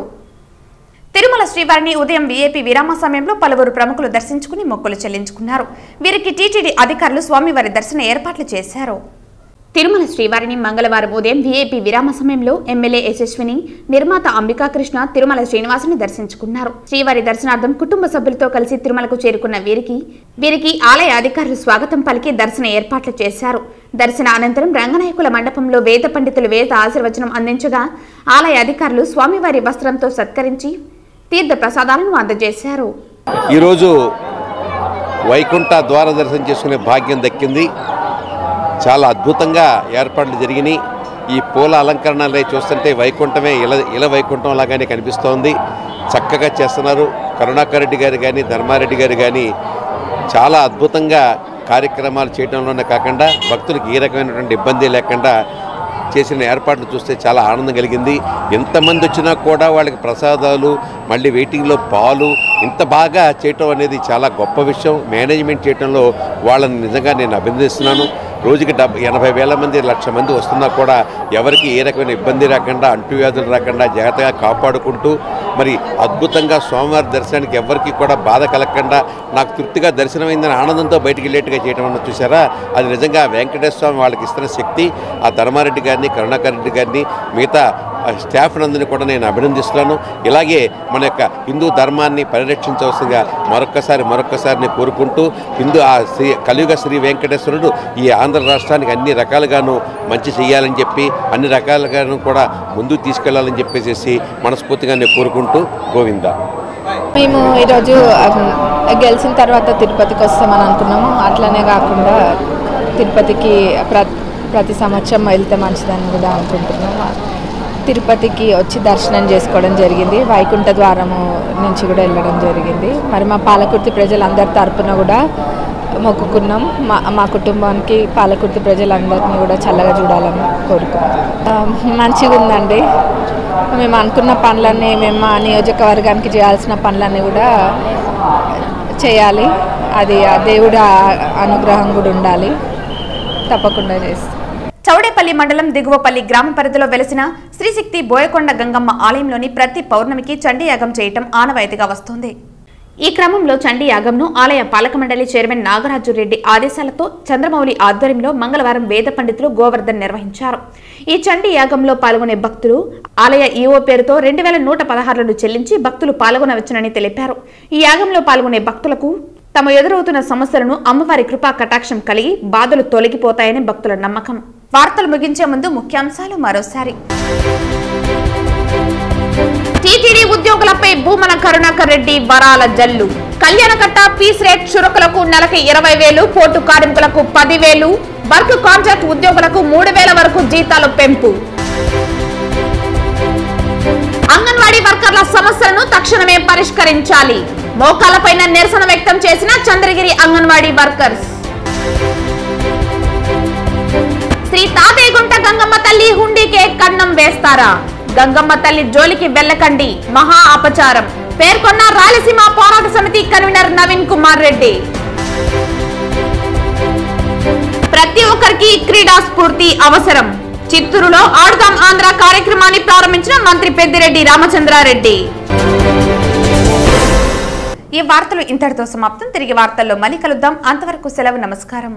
తిరుమల శ్రీవారిని ఉదయం వీఐపీ విరామ సమయంలో పలువురు ప్రముఖులు దర్శించుకుని మొక్కులు చెల్లించుకున్నారు. వీరికి టీటీడీ అధికారులు స్వామివారి దర్శన ఏర్పాట్లు చేశారు. తిరుమల శ్రీవారిని మంగళవారం ఉదయం వీఐపీ విరామ సమయంలో ఎమ్మెల్యే యశస్విని, నిర్మాత అంబికాకృష్ణ తిరుమల శ్రీనివాసుని దర్శించుకున్నారు. శ్రీవారి దర్శనార్థం కుటుంబ సభ్యులతో కలిసి తిరుమలకు చేరుకున్న వీరికి ఆలయ అధికారులు స్వాగతం పలికి దర్శన ఏర్పాట్లు చేశారు. దర్శన అనంతరం రంగనాయకుల మండపంలో వేద పండితులు వేద ఆశీర్వచనం అందించగా ఆలయ అధికారులు స్వామివారి వస్త్రంతో సత్కరించి తీర్థ ప్రసాదాలను అందజేశారు. ఈరోజు వైకుంఠ ద్వార దర్శనం చేసుకునే భాగ్యం దక్కింది. చాలా అద్భుతంగా ఏర్పాట్లు జరిగినాయి. ఈ పూల అలంకరణలే చూస్తుంటే వైకుంఠమే ఇల వైకుంఠం లాగానే కనిపిస్తోంది. చక్కగా చేస్తున్నారు. కరుణాకర్ రెడ్డి గారు కానీ, ధర్మారెడ్డి గారు కానీ చాలా అద్భుతంగా కార్యక్రమాలు చేయడంలోనే కాకుండా భక్తులకు ఏ రకమైనటువంటి ఇబ్బంది లేకుండా చేసిన ఏర్పాట్లు చూస్తే చాలా ఆనందం కలిగింది. ఎంతమంది వచ్చినా కూడా వాళ్ళకి ప్రసాదాలు, మళ్ళీ వెయిటింగ్లో పాలు ఇంత బాగా చేయటం అనేది చాలా గొప్ప విషయం. మేనేజ్మెంట్ చేయడంలో వాళ్ళని నిజంగా నేను అభినందిస్తున్నాను. రోజుకి 80,000 మంది, 1,00,000 మంది వస్తున్నా కూడా ఎవరికి ఏ రకమైన ఇబ్బంది రాకుండా, అంటువ్యాధులు రాకుండా జాగ్రత్తగా కాపాడుకుంటూ మరి అద్భుతంగా స్వామివారి దర్శనానికి ఎవరికి కూడా బాధ కలగకుండా నాకు తృప్తిగా దర్శనమైందని ఆనందంతో బయటికి వెళ్ళేట్టుగా చేయడం అన్న చూసారా, అది నిజంగా వెంకటేశ్వర స్వామి వాళ్ళకి ఇస్తున్న శక్తి. ఆ ధర్మారెడ్డి గారిని, కరుణాకర్ రెడ్డి గారిని, మిగతా స్టాఫ్ నందుని కూడా నేను అభినందిస్తున్నాను. ఇలాగే మన యొక్క హిందూ ధర్మాన్ని పరిరక్షించవలసిందిగా మరొక్కసారి నేను కోరుకుంటూ కలియుగ శ్రీ వెంకటేశ్వరుడు ఈ ఆంధ్ర రాష్ట్రానికి అన్ని రకాలుగాను మంచి చేయాలని చెప్పి, అన్ని రకాలుగాను కూడా ముందుకు తీసుకెళ్లాలని చెప్పేసి మనస్ఫూర్తిగా నేను కోరుకుంటూ గోవింద. మేము ఈరోజు గెలిచిన తర్వాత తిరుపతికి వస్తామని అనుకున్నాము. అట్లనే కాకుండా తిరుపతికి ప్రతి సంవత్సరం వెళ్తే మంచిదని కూడా అనుకుంటున్నాము. తిరుపతికి వచ్చి దర్శనం చేసుకోవడం జరిగింది. వైకుంఠ ద్వారము నుంచి కూడా వెళ్ళడం జరిగింది. మరి మా పాలకుర్తి ప్రజలందరి తరపున కూడా మొక్కుకున్నాం. మా కుటుంబానికి పాలకుర్తి ప్రజలందరినీ కూడా చల్లగా చూడాలని కోరుకున్నాం. మంచిగా ఉందండి. మేము అనుకున్న పనులన్నీ, మేము మా నియోజకవర్గానికి చేయాల్సిన పనులన్నీ కూడా చేయాలి. అది ఆ దేవుడి అనుగ్రహం కూడా ఉండాలి. తప్పకుండా చేస్తాం. చౌడేపల్లి మండలం దిగువపల్లి గ్రామ పరిధిలో వెలిసిన శ్రీశక్తి బోయకొండ గంగమ్మ ఆలయంలోని ప్రతి పౌర్ణమికి చండీయాగం చేయటం ఆనవాయితీగా వస్తోంది. ఈ క్రమంలో చండీయాగంను ఆలయ పాలక మండలి చైర్మన్ నాగరాజు రెడ్డి ఆదేశాలతో చంద్రమౌళి ఆధ్వర్యంలో మంగళవారం వేద పండితులు గోవర్ధన్ నిర్వహించారు. ఈ చండీయాగంలో పాల్గొనే భక్తులు ఆలయ ఈవో పేరుతో 2,116 చెల్లించి భక్తులు పాల్గొనవచ్చునని తెలిపారు. ఈ యాగంలో పాల్గొనే భక్తులకు తమ ఎదురవుతున్న సమస్యలను అమ్మవారి కృపా కటాక్షం కలిగి బాధలు తొలగిపోతాయని భక్తుల నమ్మకం. వార్తలు ముగించే ముందు ముఖ్యాంశాలు మరోసారి. టీటీడీ ఉద్యోగులపై భూమన కరుణాకర్ రెడ్డి వరాల జల్లు. కళ్యాణకట్ట పీస్ రేట్ చురుకులకు నెలకి 20,000, పోర్టు కార్మికులకు 10,000, వర్క్ కాంట్రాక్ట్ ఉద్యోగులకు 3,000 వరకు జీతాలు పెంపు. అంగన్వాడీ వర్కర్ల సమస్యలను తక్షణమే పరిష్కరించాలి. మోకాలపైన నిరసన వ్యక్తం చేసిన చంద్రగిరి అంగన్వాడీ వర్కర్స్. శ్రీ తాతయ్యగుంట గంగమ్మ తల్లి హుండీకే కన్నం వేస్తారా? గంగమ్మ తల్లి జోలికి వెళ్ళకండి, మహా అపచారం పేర్కొన్న రాయలసీమ పోరాట సమితి కన్వీనర్ నవీన్ కుమార్ రెడ్డి. ప్రతి ఒక్కరికి క్రీడా స్ఫూర్తి అవసరం. చిత్తూరులో ఆడుదాం ఆంధ్ర కార్యక్రమాన్ని ప్రారంభించిన మంత్రి పెద్దిరెడ్డి రామచంద్రారెడ్డి. ఈ వార్తలు ఇంతటితో సమాప్తం. తిరిగి వార్తల్లో మళ్ళీ కలుద్దాం. అంతవరకు సెలవు. నమస్కారం.